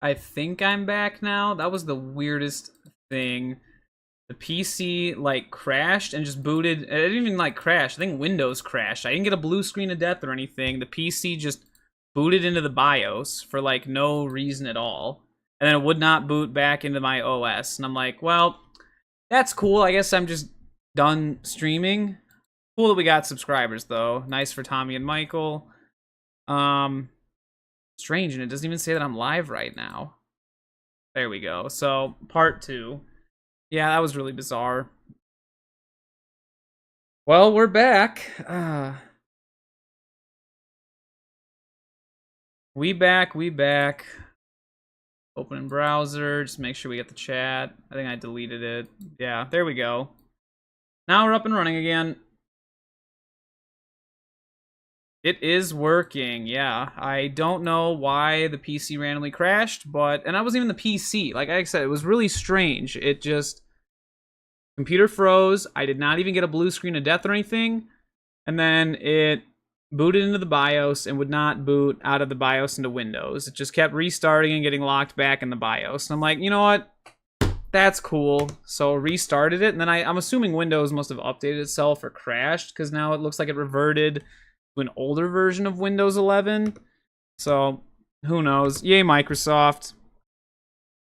I think I'm back now. That was the weirdest thing. The PC, like, crashed and just booted. It didn't even, like, crash. I think Windows crashed. I didn't get a blue screen of death or anything. The PC just booted into the BIOS for, like, no reason at all. And then it would not boot back into my OS. And I'm like, well, that's cool. I guess I'm just done streaming. Cool that we got subscribers, though. Nice for Tommy and Michael. Strange, and it doesn't even say that I'm live right now. There we go. So, part 2. Yeah, that was really bizarre. Well, we're back. We back. Open browser, just make sure we get the chat. I think I deleted it. Yeah, there we go. Now we're up and running again. It is working, yeah. I don't know why the PC randomly crashed, and that wasn't even the PC. Like I said, it was really strange. It just... Computer froze. I did not even get a blue screen of death or anything. And then it booted into the BIOS and would not boot out of the BIOS into Windows. It just kept restarting and getting locked back in the BIOS. And I'm like, you know what? That's cool. So restarted it. And then I'm assuming Windows must have updated itself or crashed, because now it looks like it reverted to an older version of Windows 11. So who knows? Yay, Microsoft.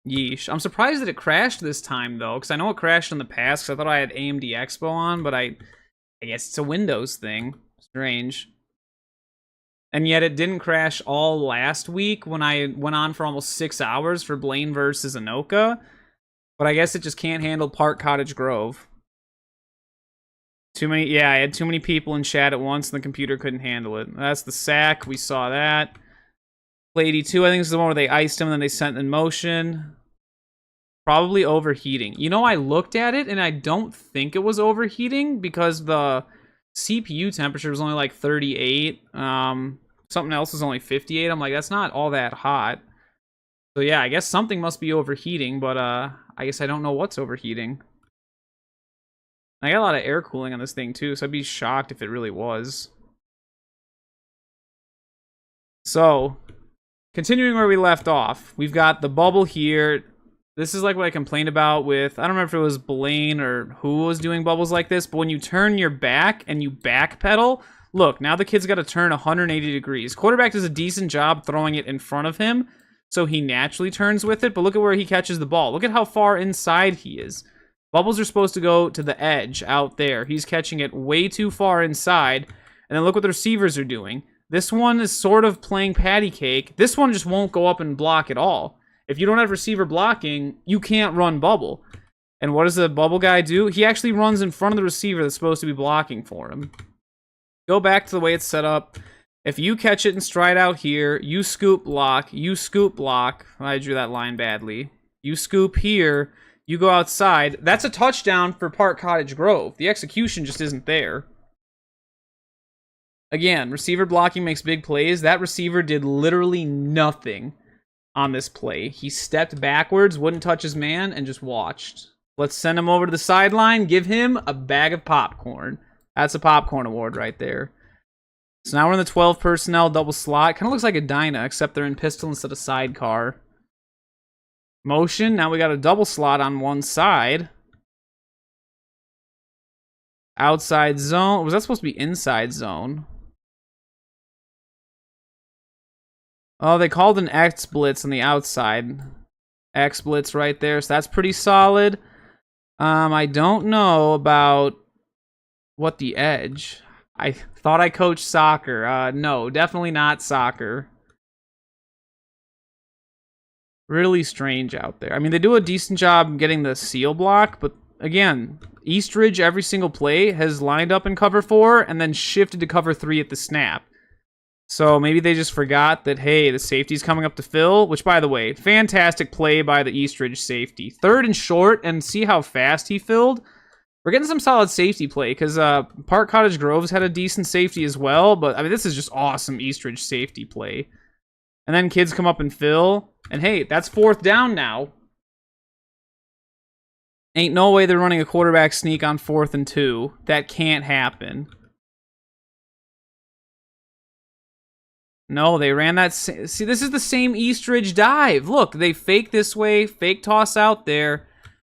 Yeesh. I'm surprised that it crashed this time, though, because I know it crashed in the past, because I thought I had AMD Expo on, but I guess it's a Windows thing. Strange. And yet it didn't crash all last week when I went on for almost 6 hours for Blaine versus Anoka, but I guess it just can't handle Park Cottage Grove. I had too many people in chat at once, and the computer couldn't handle it. That's the sack. We saw that. Play 82, I think, is the one where they iced him and then they sent in motion. Probably overheating. You know, I looked at it and I don't think it was overheating, because the CPU temperature was only like 38. Something else was only 58. I'm like, that's not all that hot. So yeah, I guess something must be overheating, but I guess I don't know what's overheating. I got a lot of air cooling on this thing too, so I'd be shocked if it really was. So, continuing where we left off, we've got the bubble here. This is like what I complained about with, I don't remember if it was Blaine or who was doing bubbles like this, but when you turn your back and you backpedal, look, now the kid's got to turn 180 degrees. Quarterback does a decent job throwing it in front of him, so he naturally turns with it, but look at where he catches the ball. Look at how far inside he is. Bubbles are supposed to go to the edge out there. He's catching it way too far inside, and then look what the receivers are doing. This one is sort of playing patty cake. This one just won't go up and block at all. If you don't have receiver blocking, you can't run bubble. And what does the bubble guy do? He actually runs in front of the receiver that's supposed to be blocking for him. Go back to the way it's set up. If you catch it and stride out here, you scoop block, you scoop block. I drew that line badly. You scoop here, you go outside. That's a touchdown for Park Cottage Grove. The execution just isn't there. Again, receiver blocking makes big plays. That receiver did literally nothing on this play. He stepped backwards, wouldn't touch his man, and just watched. Let's send him over to the sideline, give him a bag of popcorn. That's a popcorn award right there. So now we're in the 12 personnel double slot. Kind of looks like a Dyna, except they're in pistol instead of sidecar. Motion, now we got a double slot on one side. Outside zone. Was that supposed to be inside zone? Oh, they called an X blitz on the outside. X blitz right there, so that's pretty solid. I don't know about what the edge. I thought I coached soccer. No, definitely not soccer. Really strange out there. I mean, they do a decent job getting the seal block, but again, Eastridge every single play has lined up in cover 4 and then shifted to cover 3 at the snap. So maybe they just forgot that, hey, the safety's coming up to fill, which, by the way, fantastic play by the Eastridge safety. 3rd and short, and see how fast he filled? We're getting some solid safety play, because Park Cottage Grove's had a decent safety as well, but, I mean, this is just awesome Eastridge safety play. And then kids come up and fill, and hey, that's 4th down now. Ain't no way they're running a quarterback sneak on 4th and 2. That can't happen. No, they ran that. See, this is the same Eastridge dive. Look, they fake this way, fake toss out there.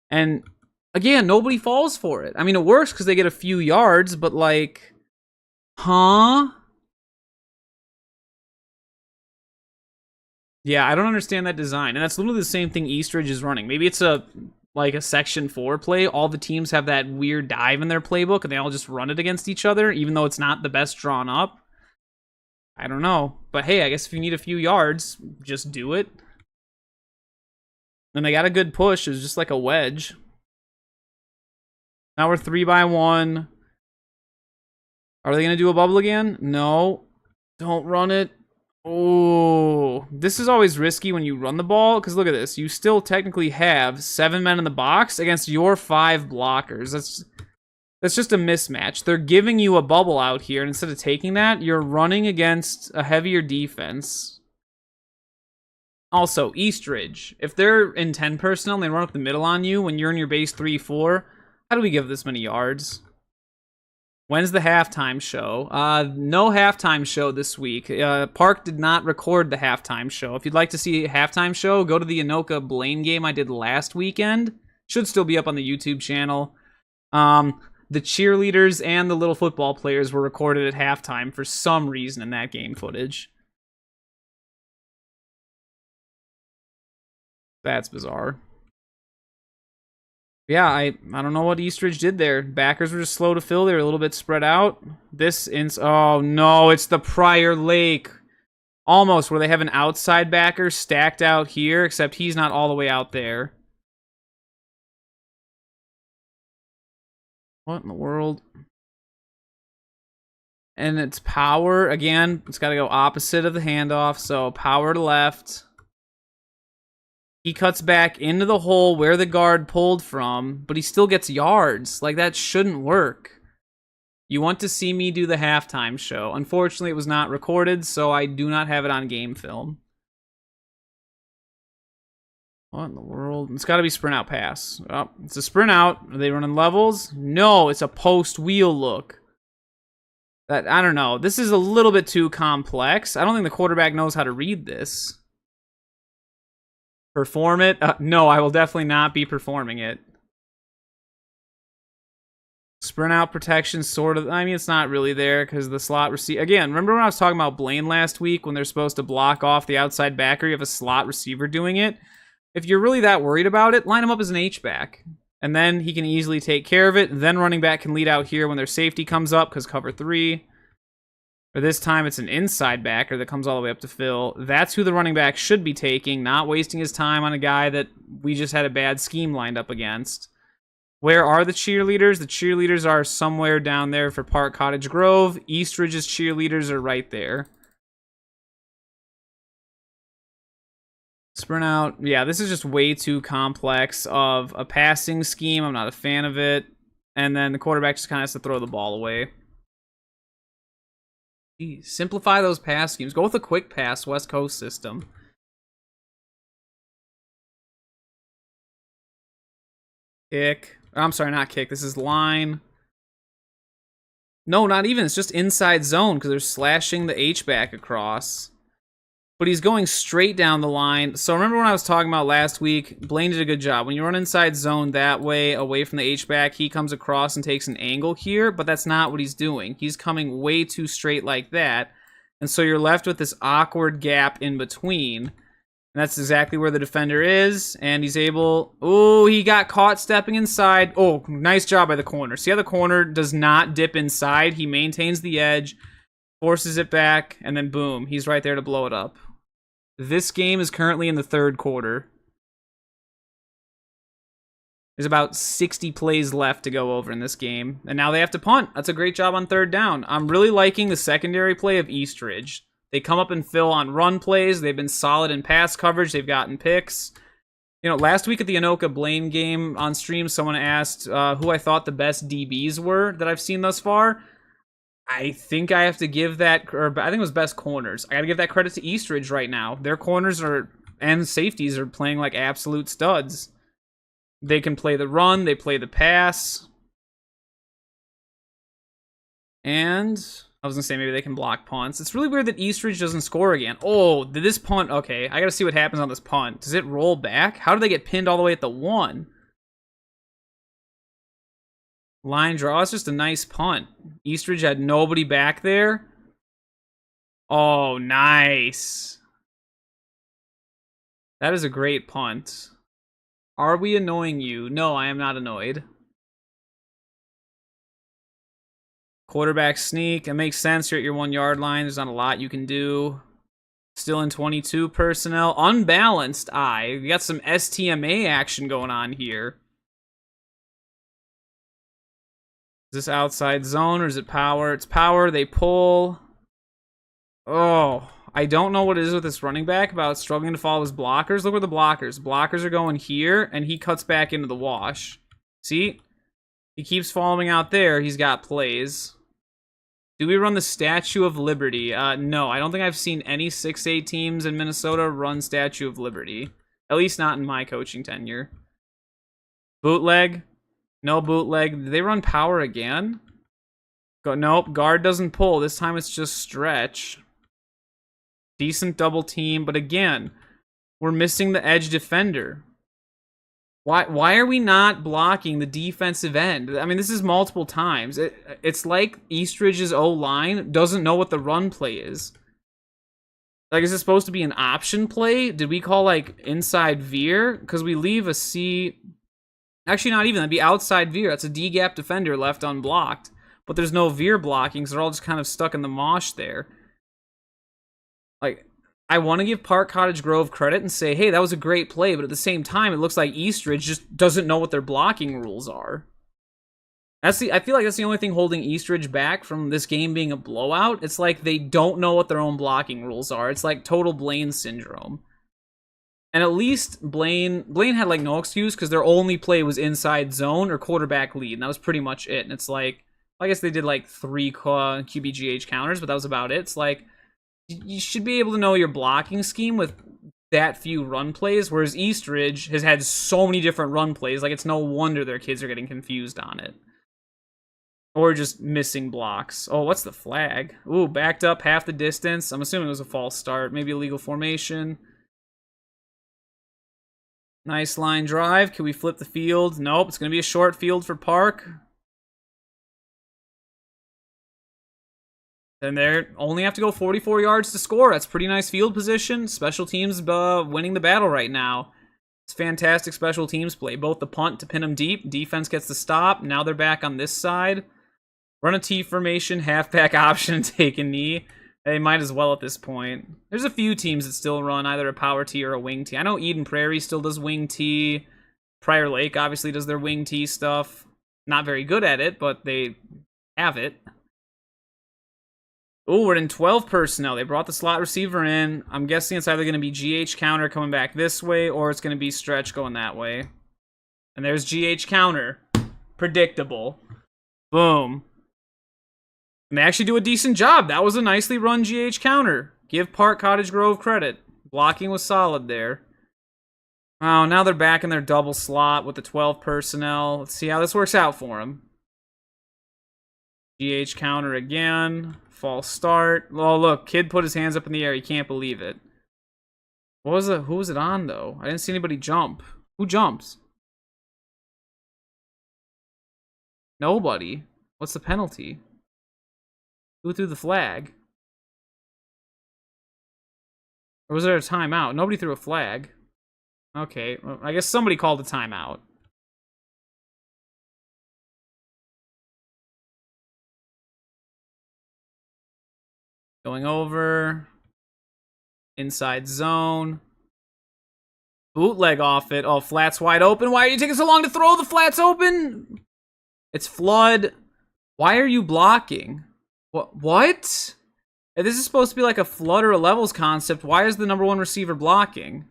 And again, nobody falls for it. I mean, it works because they get a few yards, but like, huh? Yeah, I don't understand that design. And that's literally the same thing Eastridge is running. Maybe it's like a Section 4 play. All the teams have that weird dive in their playbook, and they all just run it against each other, even though it's not the best drawn up. I don't know. But hey, I guess if you need a few yards, just do it. And they got a good push. It was just like a wedge. Now we're 3-by-1. Are they going to do a bubble again? No. Don't run it. Oh, this is always risky when you run the ball, because look at this. You still technically have 7 men in the box against your 5 blockers. That's just a mismatch. They're giving you a bubble out here, and instead of taking that, you're running against a heavier defense. Also, Eastridge. If they're in 10 personnel and they run up the middle on you when you're in your base 3-4, how do we give this many yards? When's the halftime show? No halftime show this week. Park did not record the halftime show. If you'd like to see a halftime show, go to the Anoka Blaine game I did last weekend. Should still be up on the YouTube channel. The cheerleaders and the little football players were recorded at halftime for some reason in that game footage. That's bizarre. Yeah, I don't know what Eastridge did there. Backers were just slow to fill. They were a little bit spread out. Oh no, it's the Prior Lake. Almost, where they have an outside backer stacked out here, except he's not all the way out there. What in the world? And it's power. Again, it's got to go opposite of the handoff, so power to left. He cuts back into the hole where the guard pulled from, but he still gets yards. Like, that shouldn't work. You want to see me do the halftime show. Unfortunately, it was not recorded, so I do not have it on game film. What in the world? It's got to be sprint out pass. Oh, it's a sprint out. Are they running levels? No, it's a post wheel look. I don't know. This is a little bit too complex. I don't think the quarterback knows how to read this. Perform it? No, I will definitely not be performing it. Sprint out protection, sort of. I mean, it's not really there because the slot receiver. Again, remember when I was talking about Blaine last week when they're supposed to block off the outside backer? You have a slot receiver doing it. If you're really that worried about it, line him up as an H-back. And then he can easily take care of it. Then running back can lead out here when their safety comes up because cover 3. Or this time it's an inside backer that comes all the way up to fill. That's who the running back should be taking, not wasting his time on a guy that we just had a bad scheme lined up against. Where are the cheerleaders? The cheerleaders are somewhere down there for Park Cottage Grove. Eastridge's cheerleaders are right there. Sprint out. Yeah, this is just way too complex of a passing scheme. I'm not a fan of it. And then the quarterback just kind of has to throw the ball away. Jeez, simplify those pass schemes. Go with a quick pass West Coast system. Kick. I'm sorry, not kick. This is line. No, not even. It's just inside zone because they're slashing the H-back across. But he's going straight down the line. So remember when I was talking about last week, Blaine did a good job. When you run inside zone that way, away from the H-back, he comes across and takes an angle here, but that's not what he's doing. He's coming way too straight like that. And so you're left with this awkward gap in between. And that's exactly where the defender is. And he's able... Oh, he got caught stepping inside. Oh, nice job by the corner. See how the corner does not dip inside? He maintains the edge, forces it back, and then boom, he's right there to blow it up. This game is currently in the third quarter. There's about 60 plays left to go over in this game. And now they have to punt. That's a great job on third down. I'm really liking the secondary play of Eastridge. They come up and fill on run plays. They've been solid in pass coverage. They've gotten picks. You know, last week at the Anoka Blaine game on stream, someone asked who I thought the best DBs were that I've seen thus far. I think I have to give that, or I think it was best corners. I got to give that credit to Eastridge right now. Their corners and safeties are playing like absolute studs. They can play the run, they play the pass. And I was gonna say maybe they can block punts. It's really weird that Eastridge doesn't score again. Oh, did this punt? Okay, I gotta see what happens on this punt. Does it roll back? How did they get pinned all the way at the 1? Line draw. It's just a nice punt. Eastridge had nobody back there. Oh, nice. That is a great punt. Are we annoying you? No, I am not annoyed. Quarterback sneak. It makes sense. You're at your 1 yard line. There's not a lot you can do. Still in 22 personnel. Unbalanced eye. We got some STMA action going on here. Is this outside zone or is it power? It's power. They pull. Oh, I don't know what it is with this running back about struggling to follow his blockers. Look where the blockers. Blockers are going here, and he cuts back into the wash. See? He keeps following out there. He's got plays. Do we run the Statue of Liberty? No, I don't think I've seen any 6A teams in Minnesota run Statue of Liberty. At least not in my coaching tenure. Bootleg? No bootleg. Did they run power again? Nope, guard doesn't pull. This time it's just stretch. Decent double team, but again, we're missing the edge defender. Why are we not blocking the defensive end? I mean, this is multiple times. It's like Eastridge's O-line doesn't know what the run play is. Like, is it supposed to be an option play? Did we call, like, inside veer? Because we leave a C... Actually, not even. That'd be outside veer. That's a D-gap defender left unblocked. But there's no veer blocking, so they're all just kind of stuck in the mosh there. Like, I want to give Park Cottage Grove credit and say, hey, that was a great play, but at the same time, it looks like Eastridge just doesn't know what their blocking rules are. I feel like that's the only thing holding Eastridge back from this game being a blowout. It's like they don't know what their own blocking rules are. It's like total Blaine syndrome. And at least Blaine had like no excuse because their only play was inside zone or quarterback lead, and that was pretty much it. And it's like, I guess they did like 3 QBGH counters, but that was about it. It's like, you should be able to know your blocking scheme with that few run plays, whereas Eastridge has had so many different run plays, like it's no wonder their kids are getting confused on it. Or just missing blocks. Oh, what's the flag? Ooh, backed up half the distance. I'm assuming it was a false start. Maybe illegal formation. Nice line drive. Can we flip the field? Nope, it's going to be a short field for Park. Then they only have to go 44 yards to score. That's pretty nice field position. Special teams winning the battle right now. It's fantastic special teams play. Both the punt to pin them deep. Defense gets the stop. Now they're back on this side. Run a T formation, halfback option, take a knee. They might as well at this point. There's a few teams that still run either a power T or a wing T. I know Eden Prairie still does wing T. Prior Lake obviously does their wing T stuff. Not very good at it, but they have it. Oh, we're in 12 personnel. They brought the slot receiver in. I'm guessing it's either going to be GH counter coming back this way, or it's going to be stretch going that way. And there's GH counter. Predictable. Boom. And they actually do a decent job. That was a nicely run GH counter. Give Park Cottage Grove credit. Blocking was solid there. Oh, now they're back in their double slot with the 12 personnel. Let's see how this works out for them. GH counter again. False start. Oh, look. Kid put his hands up in the air. He can't believe it. Who was it on, though? I didn't see anybody jump. Who jumps? Nobody. What's the penalty? Who threw the flag? Or was there a timeout? Nobody threw a flag. Okay. Well, I guess somebody called a timeout. Going over. Inside zone. Bootleg off it. Oh, flat's wide open. Why are you taking so long to throw? The flat's open? It's flood. Why are you blocking? What? If this is supposed to be like a flood or a levels concept, why is the number 1 receiver blocking?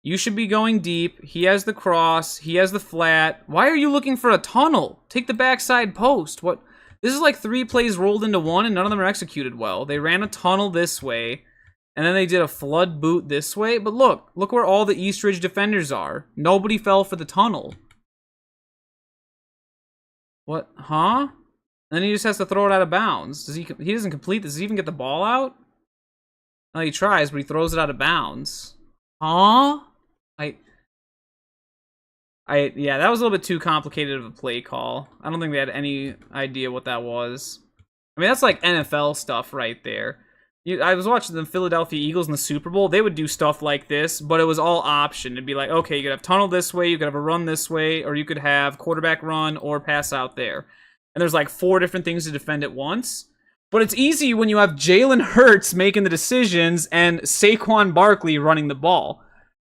You should be going deep. He has the cross. He has the flat. Why are you looking for a tunnel? Take the backside post. What? This is like 3 plays rolled into one, and none of them are executed well. They ran a tunnel this way, and then they did a flood boot this way. But look where all the Eastridge defenders are. Nobody fell for the tunnel. What? Huh? And then he just has to throw it out of bounds. He doesn't complete this. Does he even get the ball out? No, he tries, but he throws it out of bounds. Huh? Yeah, that was a little bit too complicated of a play call. I don't think they had any idea what that was. I mean, that's like NFL stuff right there. I was watching the Philadelphia Eagles in the Super Bowl. They would do stuff like this, but it was all option. It'd be like, okay, you could have tunnel this way, you could have a run this way, or you could have quarterback run or pass out there. And there's like 4 different things to defend at once. But it's easy when you have Jalen Hurts making the decisions and Saquon Barkley running the ball.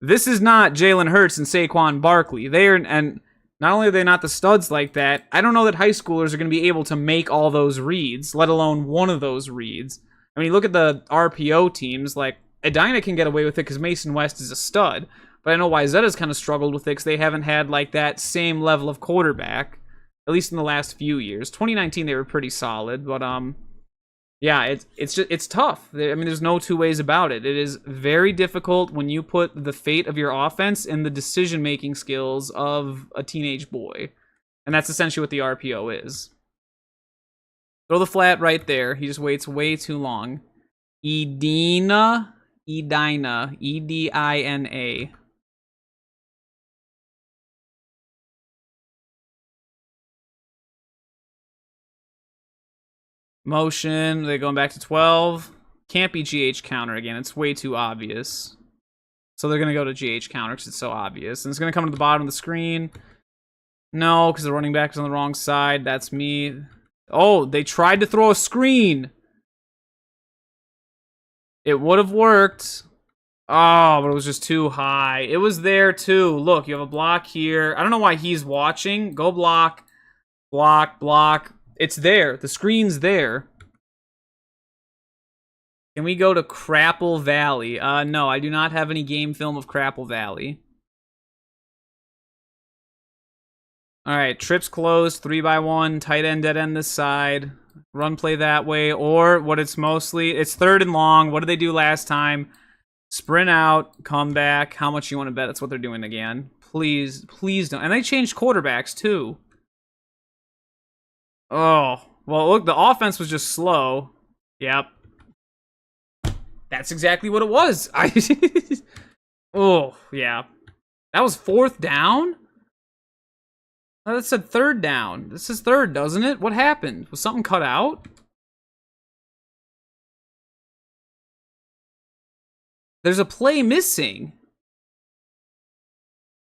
This is not Jalen Hurts and Saquon Barkley. And not only are they not the studs like that, I don't know that high schoolers are going to be able to make all those reads, let alone one of those reads. I mean, look at the RPO teams. Like, Edina can get away with it because Mason West is a stud. But I know Wyzetta's kind of struggled with it because they haven't had, like, that same level of quarterback, at least in the last few years. 2019, they were pretty solid. But, yeah, it's tough. I mean, there's no two ways about it. It is very difficult when you put the fate of your offense in the decision-making skills of a teenage boy. And that's essentially what the RPO is. Throw the flat right there. He just waits way too long. Edina. Edina. E-D-I-N-A. Motion. They're going back to 12. Can't be GH counter again. It's way too obvious. So they're going to go to GH counter because it's so obvious. And it's going to come to the bottom of the screen. No, because the running back is on the wrong side. That's me. Oh, they tried to throw a screen. It would have worked. Oh, but it was just too high. It was there too. Look, you have a block here. I don't know why he's watching. Go block. Block, block. It's there. The screen's there. Can we go to Crapple Valley? No, I do not have any game film of Crapple Valley. Alright, trips closed, 3x1, tight end, dead end this side. Run play that way, or what it's mostly, it's 3rd and long. What did they do last time? Sprint out, come back. How much you want to bet that's what they're doing again? Please, please don't. And they changed quarterbacks, too. Oh, well, look, the offense was just slow. Yep. That's exactly what it was. Oh, yeah. That was 4th down? Oh, that said 3rd down. This is 3rd, doesn't it? What happened? Was something cut out? There's a play missing.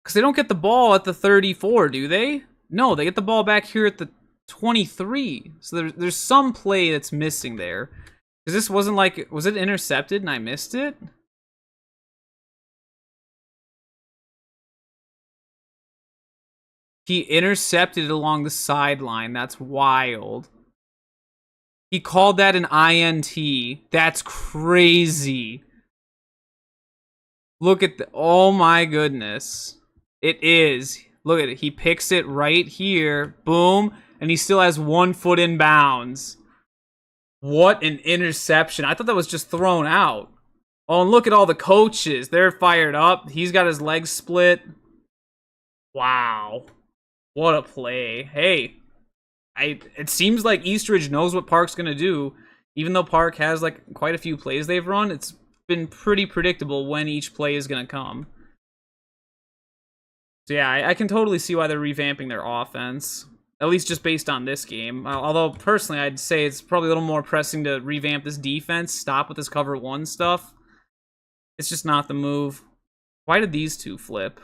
Because they don't get the ball at the 34, do they? No, they get the ball back here at the 23. So there's some play that's missing there. Because this wasn't like... Was it intercepted and I missed it? He intercepted it along the sideline. That's wild. He called that an INT. That's crazy. Look at the... Oh my goodness. It is. Look at it. He picks it right here. Boom. And he still has 1 foot in bounds. What an interception. I thought that was just thrown out. Oh, and look at all the coaches. They're fired up. He's got his legs split. Wow. What a play. Hey, it seems like Eastridge knows what Park's going to do. Even though Park has like quite a few plays they've run, it's been pretty predictable when each play is going to come. So yeah, I can totally see why they're revamping their offense. At least just based on this game. Although, personally, I'd say it's probably a little more pressing to revamp this defense. Stop with this cover 1 stuff. It's just not the move. Why did these two flip?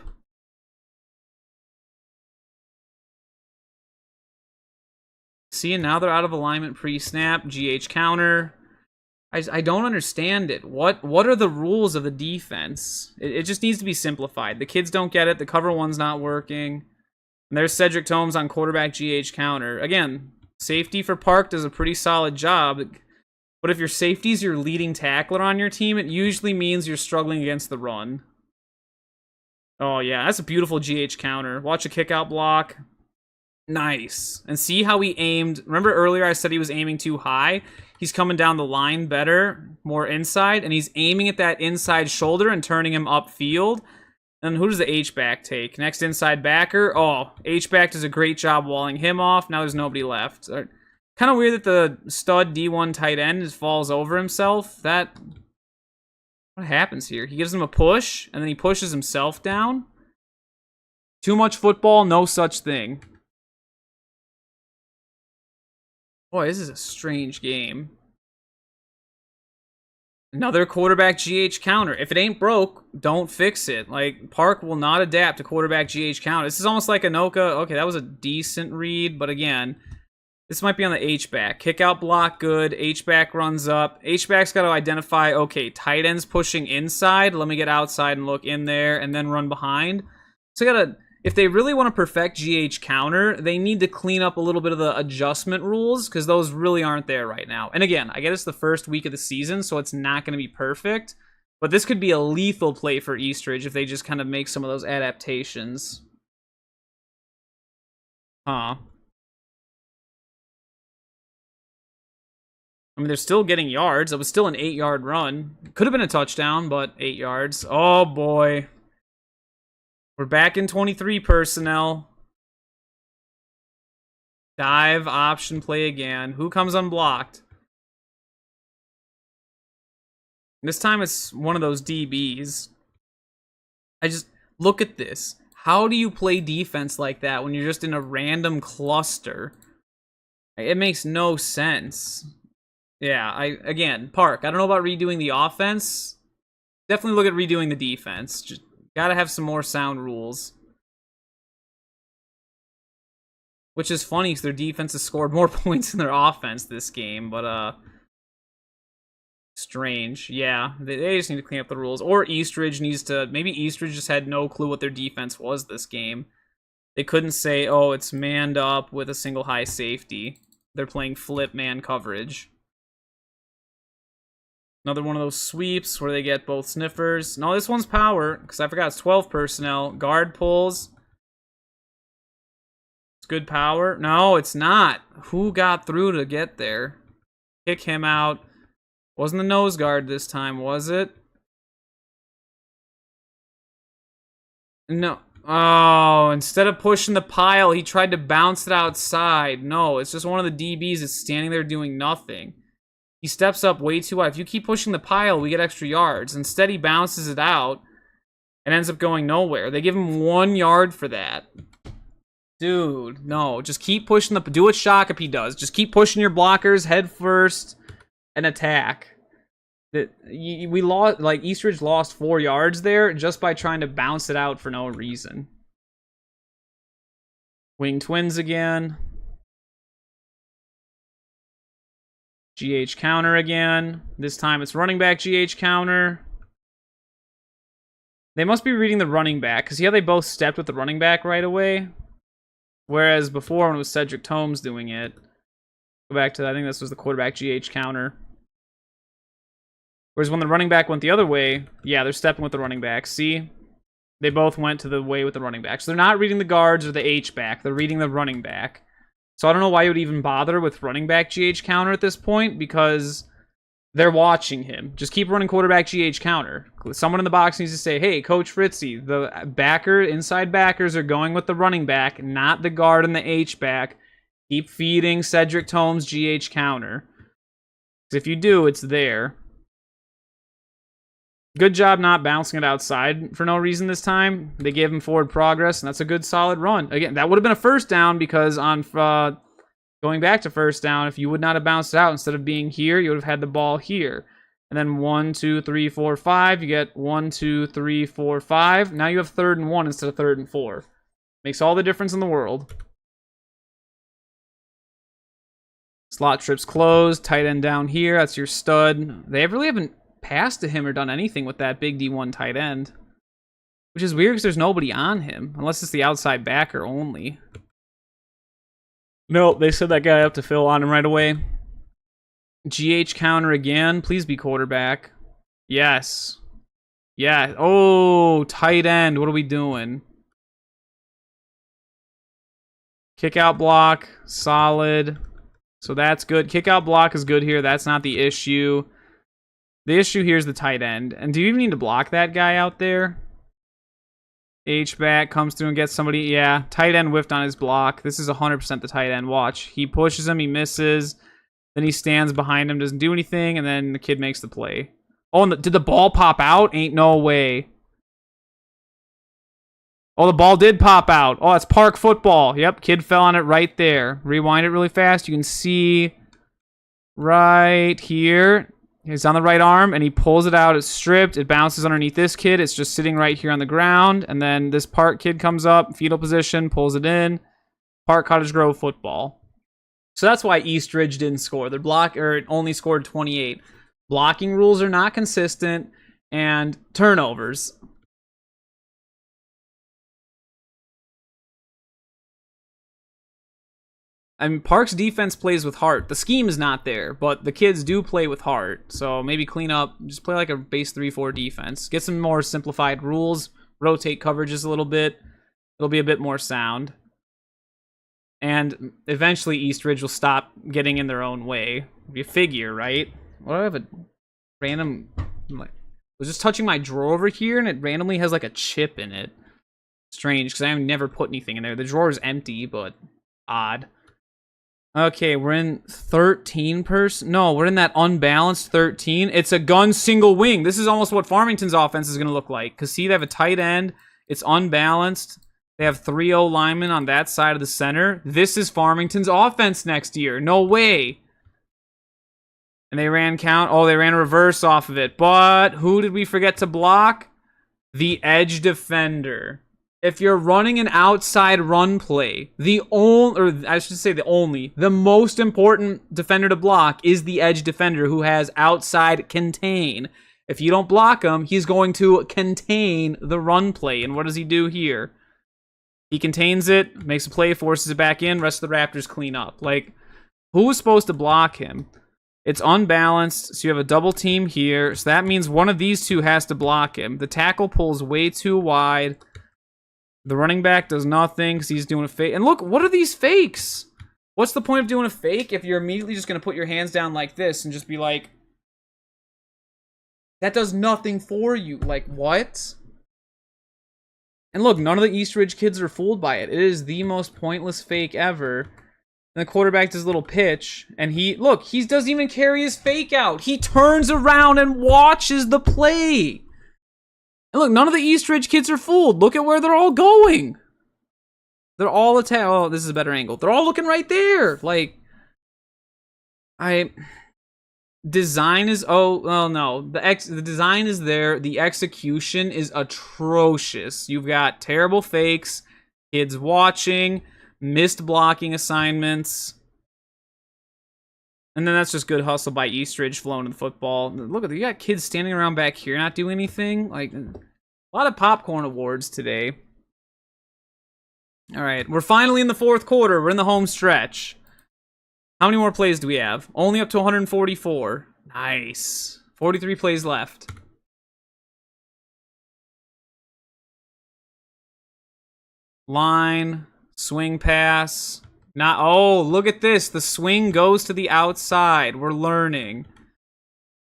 See, and now they're out of alignment pre-snap. GH counter. I don't understand it. What are the rules of the defense? It just needs to be simplified. The kids don't get it. The cover 1's not working. And there's Cedric Tomes on quarterback GH counter. Again, safety for Park does a pretty solid job. But if your safety's your leading tackler on your team, it usually means you're struggling against the run. Oh, yeah, that's a beautiful GH counter. Watch a kick-out block. Nice. And see how he aimed. Remember earlier I said he was aiming too high? He's coming down the line better, more inside, and he's aiming at that inside shoulder and turning him upfield. And who does the H-back take? Next inside backer. Oh, H-back does a great job walling him off. Now there's nobody left. Kind of weird that the stud D1 tight end just falls over himself. What happens here? He gives him a push, and then he pushes himself down. Too much football, no such thing. Boy, this is a strange game. Another quarterback GH counter. If it ain't broke, don't fix it. Like, Park will not adapt to quarterback GH counter. This is almost like Anoka. Okay, that was a decent read, but again, this might be on the H-back. Kick out block, good. H-back runs up. H-back's got to identify, okay, tight end's pushing inside. Let me get outside and look in there, and then run behind. So if they really want to perfect GH counter, they need to clean up a little bit of the adjustment rules, because those really aren't there right now. And again, I get it's the first week of the season, so it's not going to be perfect. But this could be a lethal play for Eastridge if they just kind of make some of those adaptations. Huh. I mean, they're still getting yards. It was still an 8-yard run. Could have been a touchdown, but 8 yards. Oh, boy. We're back in 23 personnel. Dive, option, play again. Who comes unblocked? This time it's one of those DBs. Look at this. How do you play defense like that when you're just in a random cluster? It makes no sense. Yeah, again, Park, I don't know about redoing the offense. Definitely look at redoing the defense. Just gotta have some more sound rules. Which is funny because their defense has scored more points than their offense this game, but strange. Yeah, they just need to clean up the rules. Or Eastridge needs to, maybe Eastridge just had no clue what their defense was this game. They couldn't say, oh, it's manned up with a single high safety. They're playing flip man coverage. Another one of those sweeps where they get both sniffers. No, this one's power, because I forgot it's 12 personnel. Guard pulls. It's good power. No, it's not. Who got through to get there? Kick him out. Wasn't the nose guard this time, was it? No. Oh, instead of pushing the pile, he tried to bounce it outside. No, it's just one of the DBs that's standing there doing nothing. He steps up way too high. If you keep pushing the pile, we get extra yards. Instead, he bounces it out and ends up going nowhere. They give him 1 yard for that. Dude, no. Just keep pushing the... Do what Shakopee does. Just keep pushing your blockers head first and attack. We lost... Like, Eastridge lost 4 yards there just by trying to bounce it out for no reason. Wing twins again. GH counter again. This time it's running back GH counter. They must be reading the running back, because see how they both stepped with the running back right away? Whereas before, when it was Cedric Tomes doing it. Go back to, I think this was the quarterback GH counter. Whereas when the running back went the other way, yeah, they're stepping with the running back. See? They both went to the way with the running back. So they're not reading the guards or the H-back. They're reading the running back. So I don't know why you would even bother with running back GH counter at this point, because they're watching him. Just keep running quarterback GH counter. Someone in the box needs to say, hey, Coach Fritze, the inside backers are going with the running back, not the guard and the H-back. Keep feeding Cedric Tomes GH counter. Because if you do, it's there. Good job not bouncing it outside for no reason this time. They gave him forward progress, and that's a good solid run. Again, that would have been a first down, because on going back to first down, if you would not have bounced it out, instead of being here, you would have had the ball here. And then 1, 2, 3, 4, 5. You get 1, 2, 3, 4, 5. Now you have 3rd and 1 instead of 3rd and 4. Makes all the difference in the world. Slot trips closed. Tight end down here. That's your stud. They really haven't passed to him or done anything with that big D1 tight end, which is weird because there's nobody on him unless it's the outside backer only. Nope, they set that guy up to fill on him right away. GH counter again. Please be quarterback. Yes. Yeah. Oh, tight end. What are we doing? Kick out block. Solid. So that's good. Kick out block is good here. That's not the issue. The issue here is the tight end. And do you even need to block that guy out there? H-back comes through and gets somebody. Yeah, tight end whiffed on his block. This is 100% the tight end. Watch. He pushes him. He misses. Then he stands behind him, doesn't do anything, and then the kid makes the play. Oh, and did the ball pop out? Ain't no way. Oh, the ball did pop out. Oh, it's park football. Yep, kid fell on it right there. Rewind it really fast. You can see right here. He's on the right arm, and he pulls it out. It's stripped. It bounces underneath this kid. It's just sitting right here on the ground. And then this park kid comes up, fetal position, pulls it in. Park Cottage Grove football. So that's why Eastridge didn't score. Their block only scored 28. Blocking rules are not consistent, and turnovers. I mean, Park's defense plays with heart. The scheme is not there, but the kids do play with heart. So maybe clean up, just play like a base 3-4 defense. Get some more simplified rules, rotate coverages a little bit. It'll be a bit more sound. And eventually Eastridge will stop getting in their own way. You figure, right? What do I have a random... I was just touching my drawer over here, and it randomly has like a chip in it. Strange, because I have never put anything in there. The drawer is empty, but odd. Okay, we're in 13 person. No, we're in that unbalanced 13. It's a gun single wing. This is almost what Farmington's offense is going to look like. Because see, they have a tight end. It's unbalanced. They have 3 O-linemen on that side of the center. This is Farmington's offense next year. No way. And they ran count. Oh, they ran a reverse off of it. But who did we forget to block? The edge defender. If you're running an outside run play, the most important defender to block is the edge defender who has outside contain. If you don't block him, he's going to contain the run play. And what does he do here? He contains it, makes a play, forces it back in, rest of the Raptors clean up. Like, who was supposed to block him? It's unbalanced, so you have a double team here. So that means one of these two has to block him. The tackle pulls way too wide. The running back does nothing because he's doing a fake. And look, what are these fakes? What's the point of doing a fake if you're immediately just going to put your hands down like this and just be like, that does nothing for you. Like, what? And look, none of the Eastridge kids are fooled by it. It is the most pointless fake ever. And the quarterback does a little pitch, and he doesn't even carry his fake out. He turns around and watches the play. And look, none of the Eastridge kids are fooled. Look at where they're all going. They're all oh, this is a better angle. They're all looking right there. Like, design is, oh no. The design is there. The execution is atrocious. You've got terrible fakes, kids watching, missed blocking assignments. And then that's just good hustle by Eastridge flowing to the football. Look at you got kids standing around back here not doing anything. Like, a lot of popcorn awards today. All right, we're finally in the fourth quarter. We're in the home stretch. How many more plays do we have? Only up to 144. Nice. 43 plays left. Line, swing pass. Oh, look at this. The swing goes to the outside. We're learning.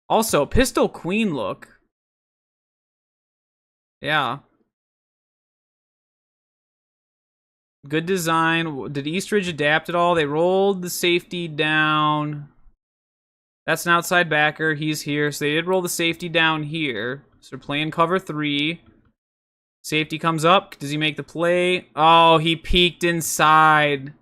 Also, pistol queen look. Yeah. Good design. Did Eastridge adapt at all? They rolled the safety down. That's an outside backer. He's here. So they did roll the safety down here. So they're playing cover 3. Safety comes up. Does he make the play? Oh, he peeked inside.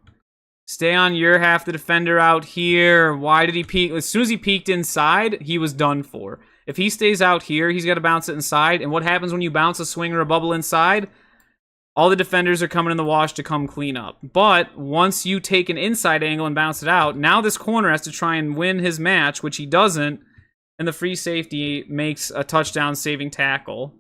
Stay on your half, the defender out here. Why did he peek? As soon as he peeked inside, he was done for. If he stays out here, he's got to bounce it inside. And what happens when you bounce a swing or a bubble inside? All the defenders are coming in the wash to come clean up. But once you take an inside angle and bounce it out, now this corner has to try and win his match, which he doesn't. And the free safety makes a touchdown saving tackle.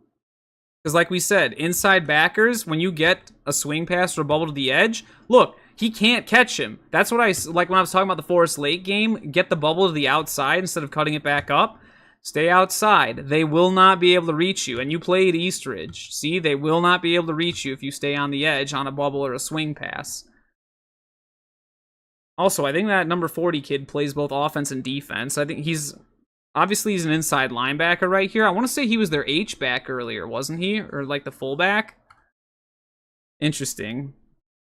Because like we said, inside backers, when you get a swing pass or a bubble to the edge, look, he can't catch him. That's what I like when I was talking about the Forest Lake game. Get the bubble to the outside instead of cutting it back up. Stay outside. They will not be able to reach you. And you played Eastridge. See, they will not be able to reach you if you stay on the edge on a bubble or a swing pass. Also, I think that number 40 kid plays both offense and defense. I think he's an inside linebacker right here. I want to say he was their H-back earlier, wasn't he? Or like the fullback. Interesting.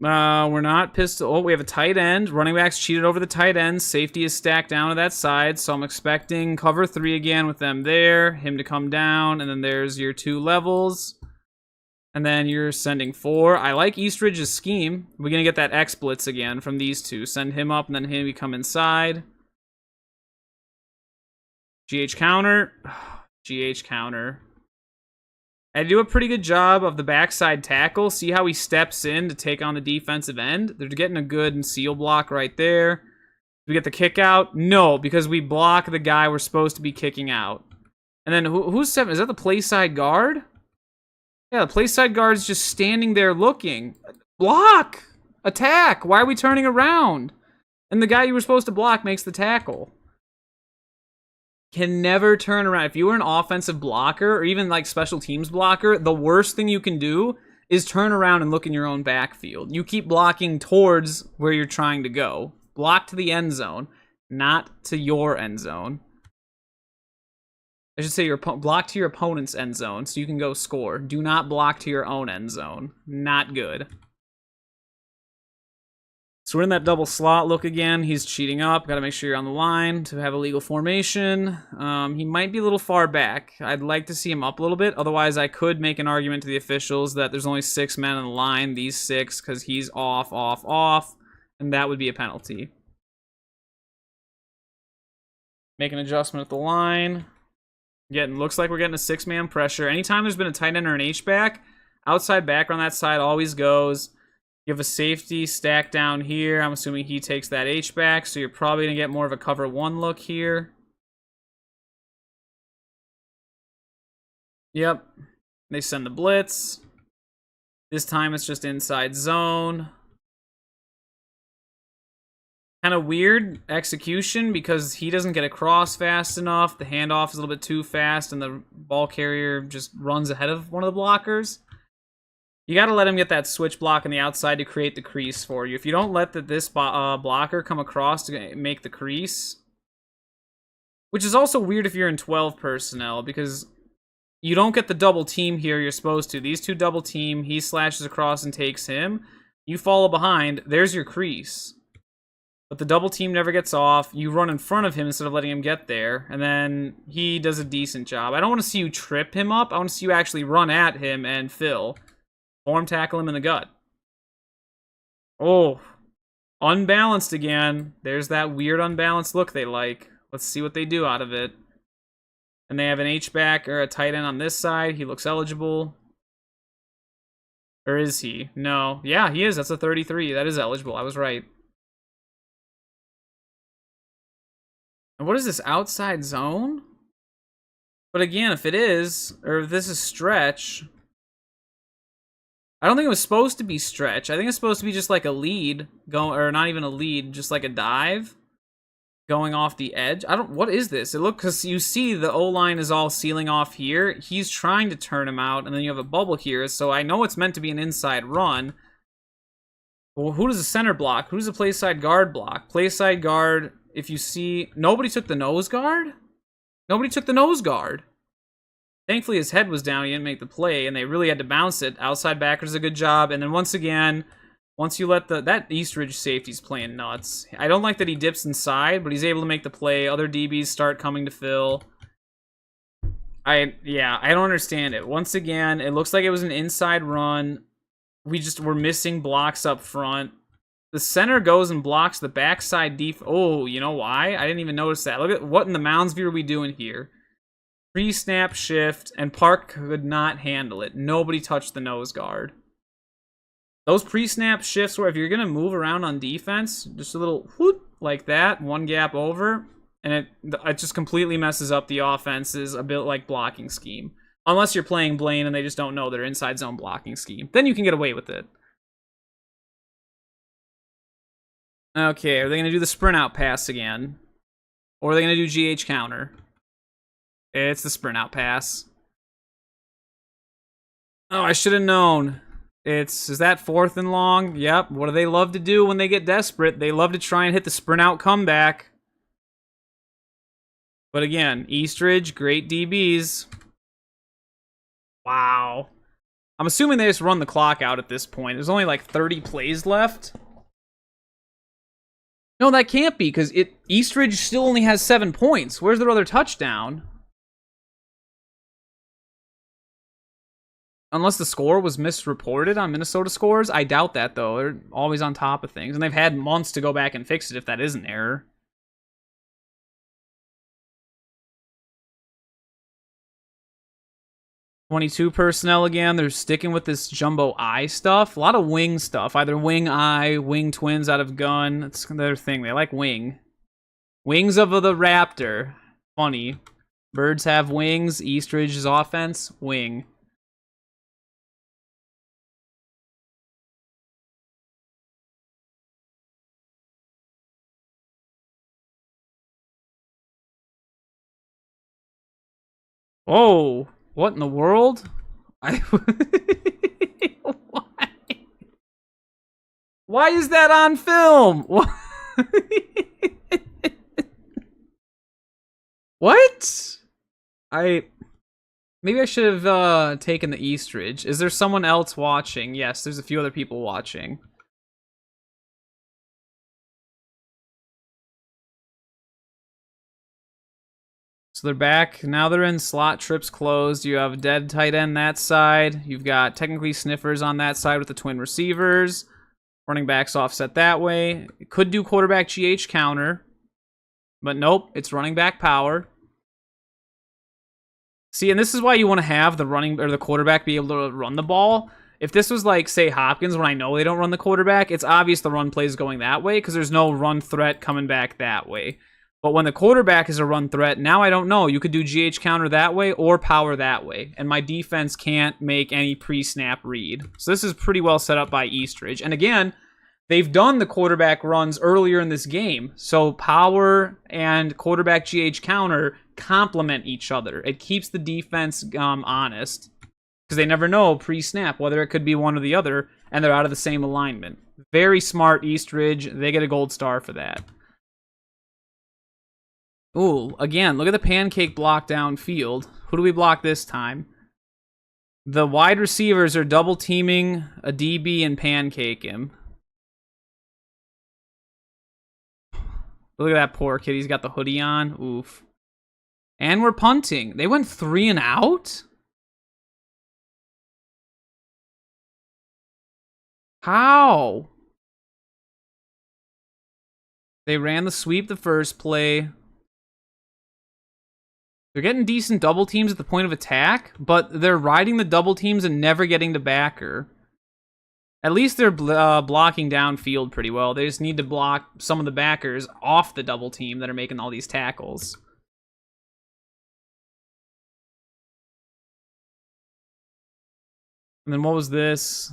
We're not pistol. Oh, we have a tight end. Running backs cheated over the tight end. Safety is stacked down to that side, so I'm expecting cover 3 again with them there. Him to come down, and then there's your 2 levels. And then you're sending 4. I like Eastridge's scheme. We're going to get that X blitz again from these 2. Send him up, and then him come inside. GH counter. GH counter. I do a pretty good job of the backside tackle. See how he steps in to take on the defensive end? They're getting a good seal block right there. Do we get the kick out? No, because we block the guy we're supposed to be kicking out. And then who's 7? Is that the play side guard? Yeah, the play side guard is just standing there looking. Block! Attack! Why are we turning around? And the guy you were supposed to block makes the tackle. Can never turn around. If you were an offensive blocker or even like special teams blocker, the worst thing you can do is turn around and look in your own backfield. You keep blocking towards where you're trying to go. Block to the end zone, not to your end zone. I should say block to your opponent's end zone so you can go score. Do not block to your own end zone. Not good. So we're in that double slot look again. He's cheating up. Got to make sure you're on the line to have a legal formation. He might be a little far back. I'd like to see him up a little bit. Otherwise, I could make an argument to the officials that there's only 6 men on the line. These 6 because he's off. And that would be a penalty. Make an adjustment at the line. Looks like we're getting a 6-man pressure. Anytime there's been a tight end or an H-back, outside backer on that side always goes. You have a safety stacked down here. I'm assuming he takes that H-back, so you're probably going to get more of a cover 1 look here. Yep. They send the blitz. This time it's just inside zone. Kind of weird execution because he doesn't get across fast enough. The handoff is a little bit too fast, and the ball carrier just runs ahead of one of the blockers. You got to let him get that switch block on the outside to create the crease for you. If you don't let this blocker come across to make the crease, which is also weird if you're in 12 personnel because you don't get the double team here you're supposed to. These 2 double team, he slashes across and takes him. You follow behind, there's your crease. But the double team never gets off. You run in front of him instead of letting him get there. And then he does a decent job. I don't want to see you trip him up. I want to see you actually run at him and fill. Form tackle him in the gut. Oh, unbalanced again. There's that weird unbalanced look they like. Let's see what they do out of it. And they have an H-back or a tight end on this side. He looks eligible. Or is he? No. Yeah, he is. That's a 33. That is eligible. I was right. And what is this, outside zone? But again, if it is, or if this is stretch... I don't think it was supposed to be stretch. I think it's supposed to be just like a lead, or not even a lead, just like a dive going off the edge. What is this? Because you see the O-line is all sealing off here. He's trying to turn him out, and then you have a bubble here, so I know it's meant to be an inside run. Well, who does the center block? Who's the play side guard block? Play side guard, if you see, nobody took the nose guard? Nobody took the nose guard. Thankfully, his head was down. He didn't make the play, and they really had to bounce it. Outside backer does a good job. And then once again, once you let that Eastridge safety's playing nuts. I don't like that he dips inside, but he's able to make the play. Other DBs start coming to fill. I don't understand it. Once again, it looks like it was an inside run. We're missing blocks up front. The center goes and blocks the backside def. Oh, you know why? I didn't even notice that. Look at what in the Mounds view are we doing here? Pre-snap shift, and Park could not handle it. Nobody touched the nose guard. Those pre-snap shifts where if you're going to move around on defense, just a little whoop like that, 1 gap over, and it just completely messes up the offense's a bit like blocking scheme. Unless you're playing Blaine and they just don't know their inside zone blocking scheme. Then you can get away with it. Okay, are they going to do the sprint out pass again? Or are they going to do GH counter? It's the sprint out pass. Oh, I should have known. Is that 4th and long? Yep. What do they love to do when they get desperate? They love to try and hit the sprint out comeback. But again, Eastridge, great DBs. Wow. I'm assuming they just run the clock out at this point. There's only like 30 plays left. No, that can't be, because Eastridge still only has 7 points. Where's their other touchdown? Unless the score was misreported on Minnesota scores. I doubt that, though. They're always on top of things. And they've had months to go back and fix it if that is an error. 22 personnel again. They're sticking with this jumbo eye stuff. A lot of wing stuff. Either wing eye, wing twins out of gun. That's their thing. They like wing. Wings of the Raptor. Funny. Birds have wings. Eastridge's offense, wing. Oh, what in the world? Why is that on film? What? Maybe I should have taken the Eastridge. Is there someone else watching? Yes, there's a few other people watching. So they're back. Now they're in slot trips closed. You have a dead tight end that side. You've got technically sniffers on that side with the twin receivers. Running backs offset that way. It could do quarterback GH counter. But nope, it's running back power. See, and this is why you want to have the running or the quarterback be able to run the ball. If this was like, say, Hopkins, when I know they don't run the quarterback, it's obvious the run play is going that way because there's no run threat coming back that way. But when the quarterback is a run threat, now I don't know. You could do GH counter that way or power that way. And my defense can't make any pre-snap read. So this is pretty well set up by Eastridge. And again, they've done the quarterback runs earlier in this game. So power and quarterback GH counter complement each other. It keeps the defense honest. Because they never know pre-snap whether it could be one or the other. And they're out of the same alignment. Very smart Eastridge. They get a gold star for that. Ooh, again, look at the pancake block downfield. Who do we block this time? The wide receivers are double teaming a DB and pancake him. Look at that poor kid. He's got the hoodie on. Oof. And we're punting. They went 3 and out? How? They ran the sweep the first play. They're getting decent double teams at the point of attack, but they're riding the double teams and never getting to backer. At least they're blocking downfield pretty well. They just need to block some of the backers off the double team that are making all these tackles. And then what was this?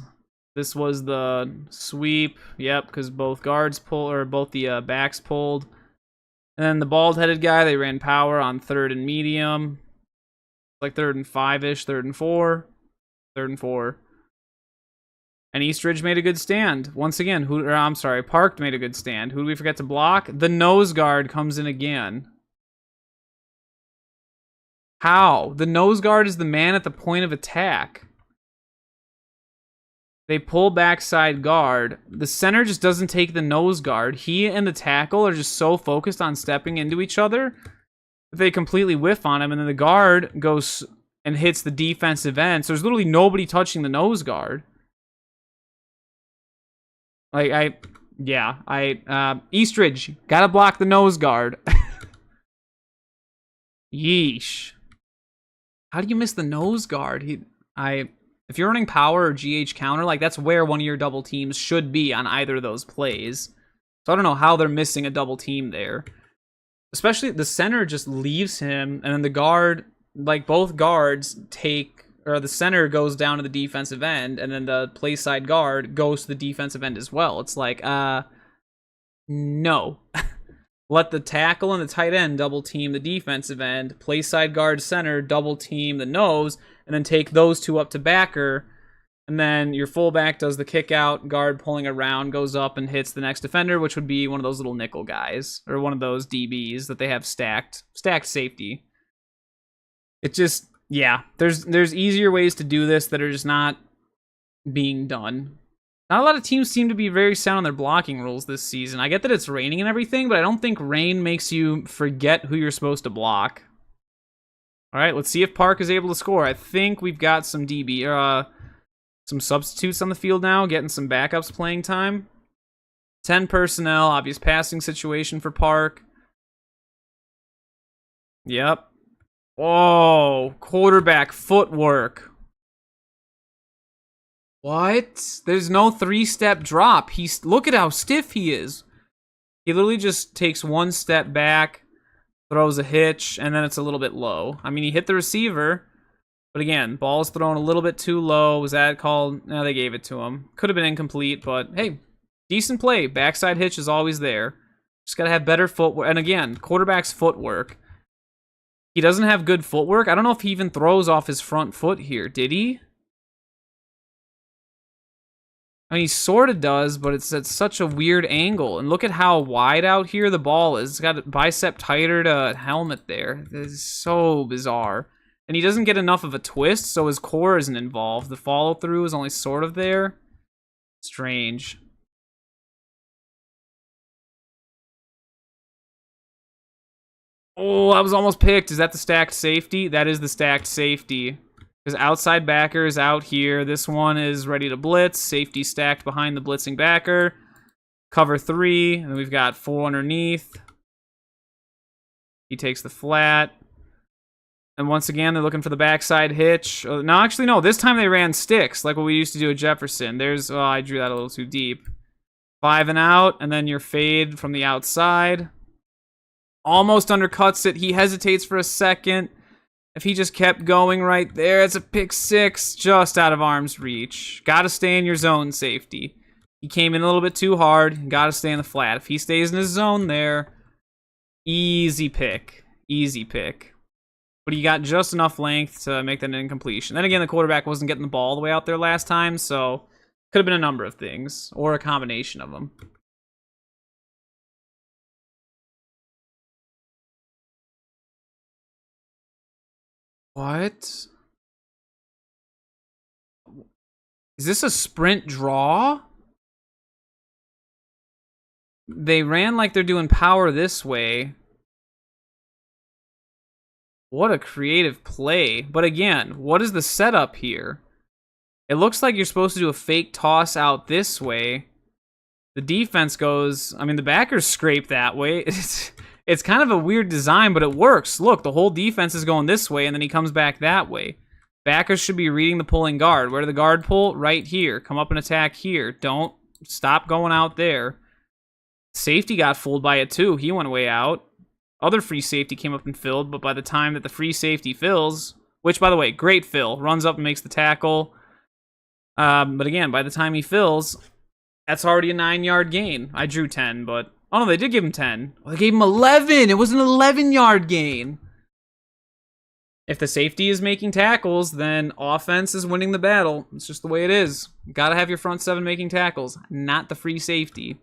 This was the sweep. Yep, because both guards pull, or both the backs pulled. And then the bald-headed guy, they ran power on 3rd and medium. Like 3rd and 5-ish, 3rd and 4. 3rd and 4. And Eastridge made a good stand. Once again, Park made a good stand. Who do we forget to block? The nose guard comes in again. How? The nose guard is the man at the point of attack. They pull backside guard. The center just doesn't take the nose guard. He and the tackle are just so focused on stepping into each other that they completely whiff on him. And then the guard goes and hits the defensive end. So there's literally nobody touching the nose guard. Eastridge, gotta block the nose guard. Yeesh. How do you miss the nose guard? If you're running power or GH counter, like that's where one of your double teams should be on either of those plays. So I don't know how they're missing a double team there. Especially the center just leaves him, and then the guard, like both guards take, or the center goes down to the defensive end, and then the play side guard goes to the defensive end as well. It's like, no. Let the tackle and the tight end double team the defensive end, play side guard center double team the nose, and then take those two up to backer, and then your fullback does the kick out, guard pulling around, goes up and hits the next defender, which would be one of those little nickel guys, or one of those DBs that they have stacked safety. It just, yeah, there's easier ways to do this that are just not being done. Not a lot of teams seem to be very sound on their blocking rules this season. I get that it's raining and everything, but I don't think rain makes you forget who you're supposed to block. All right, let's see if Park is able to score. I think we've got some some substitutes on the field now, getting some backups playing time. 10 personnel, obvious passing situation for Park. Yep. Oh, quarterback footwork. What? There's no 3-step drop. Look at how stiff he is. He literally just takes 1 step back, throws a hitch, and then it's a little bit low. I mean, he hit the receiver, but again, ball's thrown a little bit too low. Was that called? No, they gave it to him. Could have been incomplete, but hey, decent play. Backside hitch is always there. Just got to have better footwork. And again, quarterback's footwork. He doesn't have good footwork. I don't know if he even throws off his front foot here. Did he? I mean, he sort of does, but it's at such a weird angle. And look at how wide out here the ball is. It's got a bicep tighter to helmet there. This is so bizarre. And he doesn't get enough of a twist, so his core isn't involved. The follow-through is only sort of there. Strange. Oh, I was almost picked. Is that the stacked safety? That is the stacked safety. Because outside backer is out here. This one is ready to blitz. Safety stacked behind the blitzing backer. Cover 3. And then we've got 4 underneath. He takes the flat. And once again, they're looking for the backside hitch. No, actually, no. This time they ran sticks, like what we used to do at Jefferson. There's, oh, I drew that a little too deep. 5 and out, and then your fade from the outside. Almost undercuts it. He hesitates for a second. If he just kept going right there, it's a pick 6, just out of arm's reach. Gotta stay in your zone, safety. He came in a little bit too hard. Gotta stay in the flat. If he stays in his zone there, easy pick. Easy pick. But he got just enough length to make that an incompletion. Then again, the quarterback wasn't getting the ball all the way out there last time, so could have been a number of things, or a combination of them. What? Is this a sprint draw? They ran like they're doing power this way. What a creative play. But again, what is the setup here? It looks like you're supposed to do a fake toss out this way. The defense goes... I mean, the backers scrape that way. It's kind of a weird design, but it works. Look, the whole defense is going this way, and then he comes back that way. Backers should be reading the pulling guard. Where did the guard pull? Right here. Come up and attack here. Don't stop going out there. Safety got fooled by it, too. He went way out. Other free safety came up and filled, but by the time that the free safety fills, which, by the way, great fill, runs up and makes the tackle. But again, by the time he fills, that's already a 9-yard gain. I drew 10, but... Oh, no, they did give him 10. Well, they gave him 11. It was an 11-yard gain. If the safety is making tackles, then offense is winning the battle. It's just the way it is. You gotta have your front 7 making tackles, not the free safety.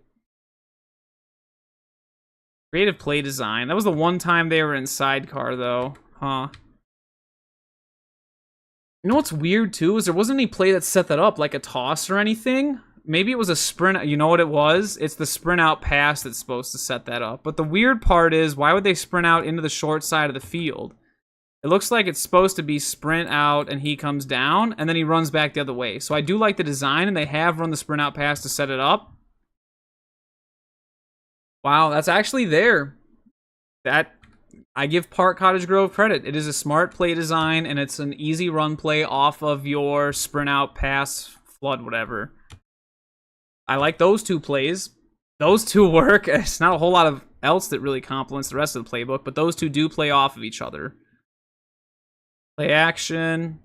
Creative play design. That was the one time they were in sidecar, though. Huh. You know what's weird, too, is there wasn't any play that set that up, like a toss or anything. Maybe it was a sprint. You know what it was? It's the sprint out pass that's supposed to set that up. But the weird part is, why would they sprint out into the short side of the field? It looks like it's supposed to be sprint out and he comes down, and then he runs back the other way. So I do like the design, and they have run the sprint out pass to set it up. Wow, that's actually there. That I give Park Cottage Grove credit. It is a smart play design, and it's an easy run play off of your sprint out pass flood, whatever. I like those two plays. Those two work. It's not a whole lot of else that really complements the rest of the playbook, but those two do play off of each other. Play action.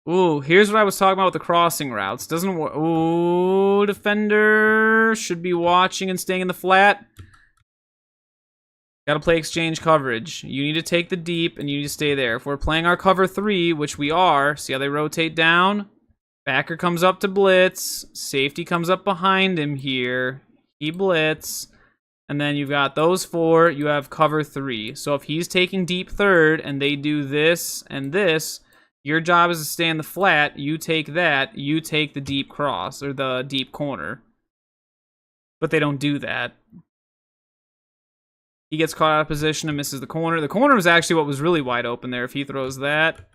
Ooh, here's what I was talking about with the crossing routes. Doesn't work. Ooh, defender should be watching and staying in the flat. Gotta play exchange coverage. You need to take the deep, and you need to stay there. If we're playing our cover 3, which we are, see how they rotate down? Backer comes up to blitz. Safety comes up behind him here. He blitz. And then you've got those 4. You have cover 3. So if he's taking deep third and they do this and this, Your job is to stay in the flat. You take that. You take the deep cross or the deep corner. But they don't do that. He gets caught out of position and misses the corner. The corner was actually what was really wide open there. If he throws that,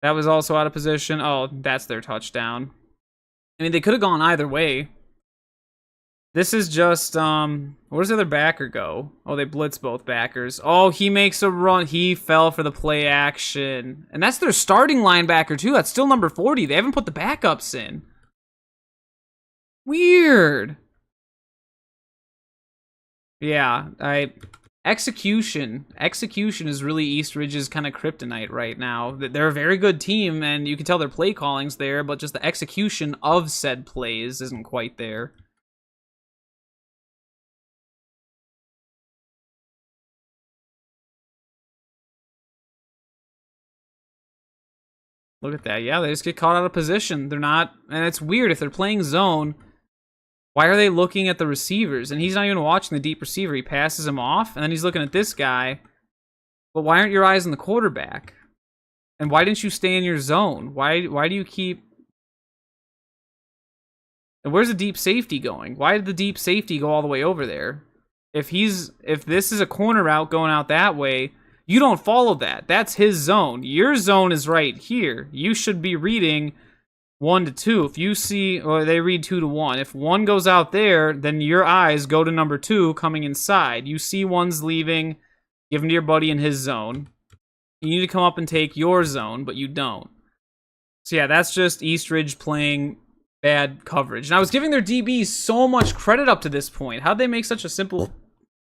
that was also out of position. Oh, that's their touchdown. I mean, they could have gone either way. This is just, where's the other backer go? Oh, they blitz both backers. Oh, he makes a run. He fell for the play action. And that's their starting linebacker, too. That's still number 40. They haven't put the backups in. Weird. Yeah, execution is really East Ridge's kind of kryptonite right now. They're a very good team, and you can tell their play calling's there, but just the execution of said plays isn't quite there. Look at that. Yeah, they just get caught out of position. They're not, and it's weird if they're playing zone. Why are they looking at the receivers? And he's not even watching the deep receiver. He passes him off, and then he's looking at this guy. But why aren't your eyes on the quarterback? And why didn't you stay in your zone? Why do you keep... And where's the deep safety going? Why did the deep safety go all the way over there? If this is a corner route going out that way, you don't follow that. That's his zone. Your zone is right here. You should be reading 1 to 2. If you see, or they read 2 to 1. If 1 goes out there, then your eyes go to number 2 coming inside. You see 1's leaving, give him to your buddy in his zone. You need to come up and take your zone, but you don't. So yeah, that's just East Ridge playing bad coverage. And I was giving their DBs so much credit up to this point. How'd they make such a simple...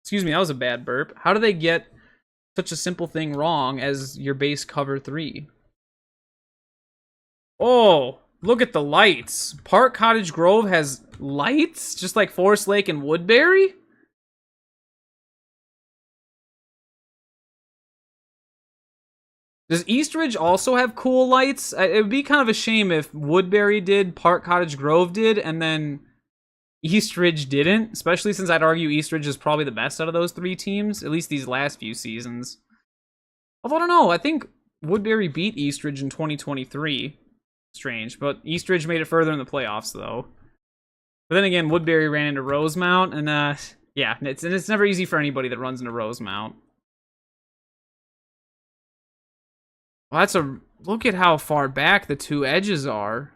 Excuse me, that was a bad burp. How do they get such a simple thing wrong as your base cover 3? Oh... Look at the lights. Park Cottage Grove has lights? Just like Forest Lake and Woodbury? Does East Ridge also have cool lights? It would be kind of a shame if Woodbury did, Park Cottage Grove did, and then East Ridge didn't. Especially since I'd argue East Ridge is probably the best out of those 3 teams. At least these last few seasons. Although, I don't know. I think Woodbury beat East Ridge in 2023. Strange, but East Ridge made it further in the playoffs, though. But then again, Woodbury ran into Rosemount, and yeah, it's never easy for anybody that runs into Rosemount. Well, look at how far back the 2 edges are.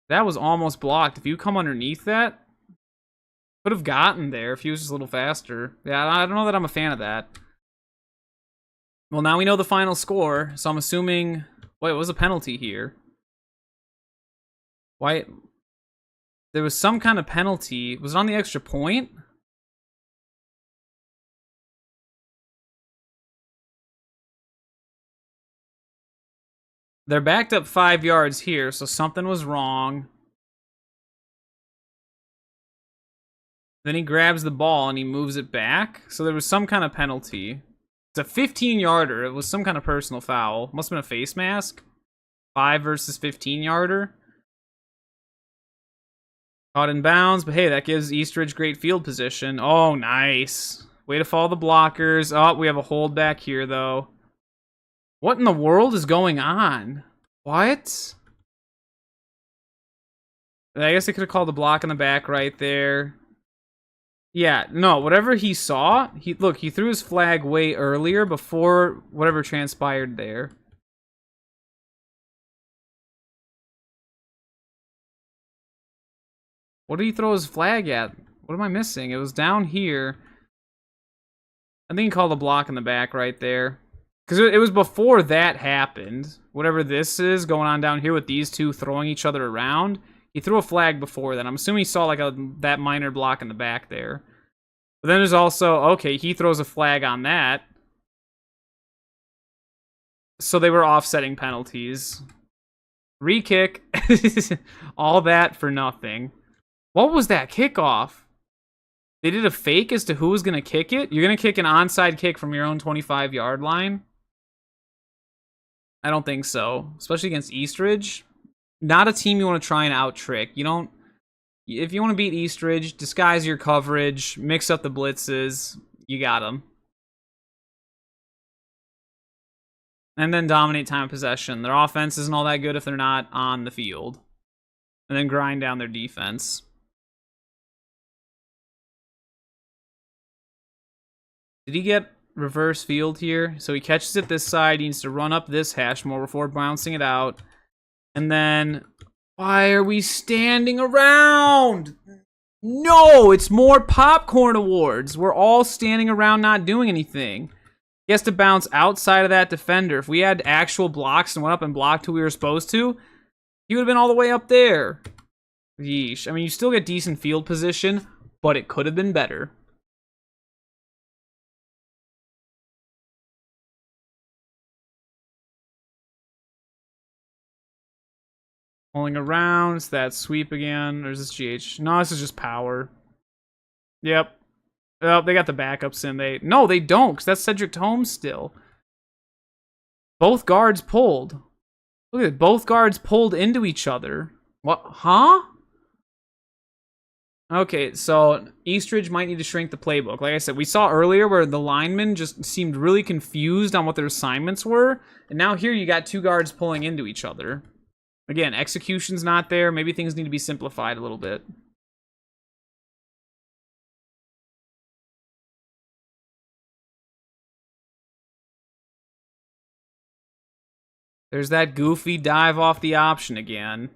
That was almost blocked. If you come underneath that, could have gotten there if he was just a little faster. Yeah, I don't know that I'm a fan of that. Well, now we know the final score, so I'm assuming... Wait, what was a penalty here? Why? There was some kind of penalty. Was it on the extra point? They're backed up 5 yards here, so something was wrong. Then he grabs the ball and he moves it back. So there was some kind of penalty. It's a 15-yarder. It was some kind of personal foul. Must have been a face mask. 5 versus 15-yarder. Caught in bounds, but hey, that gives East Ridge great field position. Oh, nice. Way to follow the blockers. Oh, we have a hold back here, though. What in the world is going on? What? I guess they could have called the block in the back right there. Yeah, no, whatever he saw, he threw his flag way earlier before whatever transpired there. What did he throw his flag at? What am I missing? It was down here. I think he called the block in the back right there. Because it was before that happened. Whatever this is going on down here with these 2 throwing each other around. He threw a flag before that. I'm assuming he saw like that minor block in the back there. But then there's also, okay, he throws a flag on that. So they were offsetting penalties. Re-kick. All that for nothing. What was that kickoff? They did a fake as to who was going to kick it? You're going to kick an onside kick from your own 25-yard line? I don't think so. Especially against East Ridge. Not a team you want to try and out-trick. You don't... If you want to beat East Ridge, disguise your coverage, mix up the blitzes, you got them. And then dominate time of possession. Their offense isn't all that good if they're not on the field. And then grind down their defense. Did he get reverse field here? So he catches it this side. He needs to run up this hash more before bouncing it out. And then, why are we standing around? No, it's more popcorn awards. We're all standing around not doing anything. He has to bounce outside of that defender. If we had actual blocks and went up and blocked who we were supposed to, he would have been all the way up there. Yeesh. I mean, you still get decent field position, but it could have been better. Pulling around, it's that sweep again. Or is this GH? No, this is just power. Yep. Oh, they got the backups in. No, they don't, because that's Cedric Holmes still. Both guards pulled. Look at it. Both guards pulled into each other. What? Huh? Okay, so Eastridge might need to shrink the playbook. Like I said, we saw earlier where the linemen just seemed really confused on what their assignments were. And now here you got two guards pulling into each other. Again, execution's not there. Maybe things need to be simplified a little bit. There's that goofy dive off the option again.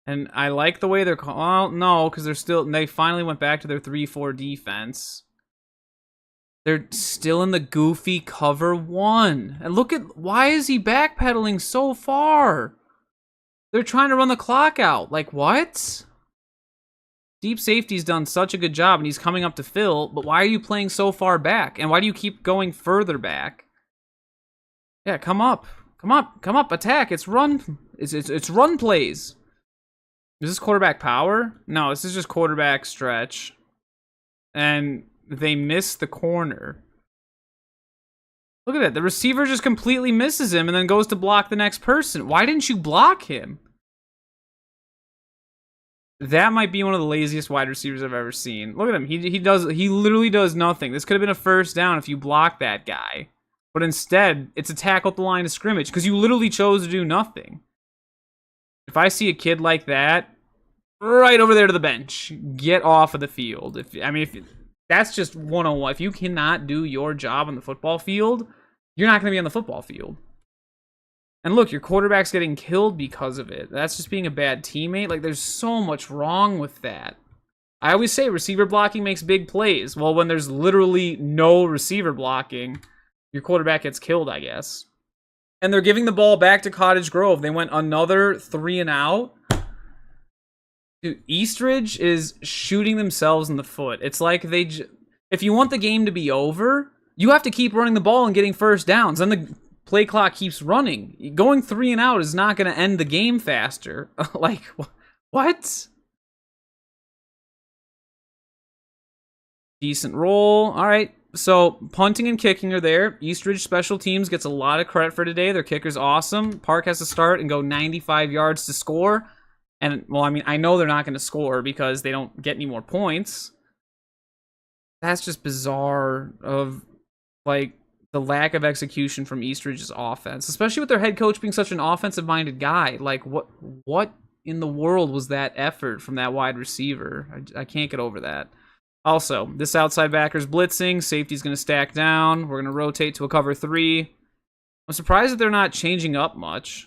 And I like the way they're... Well, no, because they finally went back to their 3-4 defense. They're still in the goofy cover one. And look at... Why is he backpedaling so far? They're trying to run the clock out. Like, what? Deep safety's done such a good job, and he's coming up to fill, but why are you playing so far back? And why do you keep going further back? Yeah, come up. Come up. Come up. Attack. It's run. It's run plays. Is this quarterback power? No, this is just quarterback stretch. And they miss the corner. Look at it. The receiver just completely misses him and then goes to block the next person. Why didn't you block him? That might be one of the laziest wide receivers I've ever seen. Look at him. He literally does nothing. This could have been a first down if you blocked that guy. But instead, it's a tackle at the line of scrimmage because you literally chose to do nothing. If I see a kid like that, right over there to the bench. Get off of the field. If that's just 101. If you cannot do your job on the football field, you're not going to be on the football field. And look, your quarterback's getting killed because of it. That's just being a bad teammate. Like, there's so much wrong with that. I always say receiver blocking makes big plays. Well, when there's literally no receiver blocking, your quarterback gets killed, I guess. And they're giving the ball back to Cottage Grove. They went another 3 and out. Dude, Eastridge is shooting themselves in the foot. It's like if you want the game to be over, you have to keep running the ball and getting first downs. Then the play clock keeps running. Going 3 and out is not going to end the game faster. Like, what? Decent roll. All right. So, punting and kicking are there. Eastridge Special Teams gets a lot of credit for today. Their kicker's awesome. Park has to start and go 95 yards to score. And, well, I mean, I know they're not going to score because they don't get any more points. That's just bizarre of, like, the lack of execution from Eastridge's offense. Especially with their head coach being such an offensive-minded guy. Like, what in the world was that effort from that wide receiver? I can't get over that. Also, this outside backer's blitzing. Safety's going to stack down. We're going to rotate to a cover 3. I'm surprised that they're not changing up much.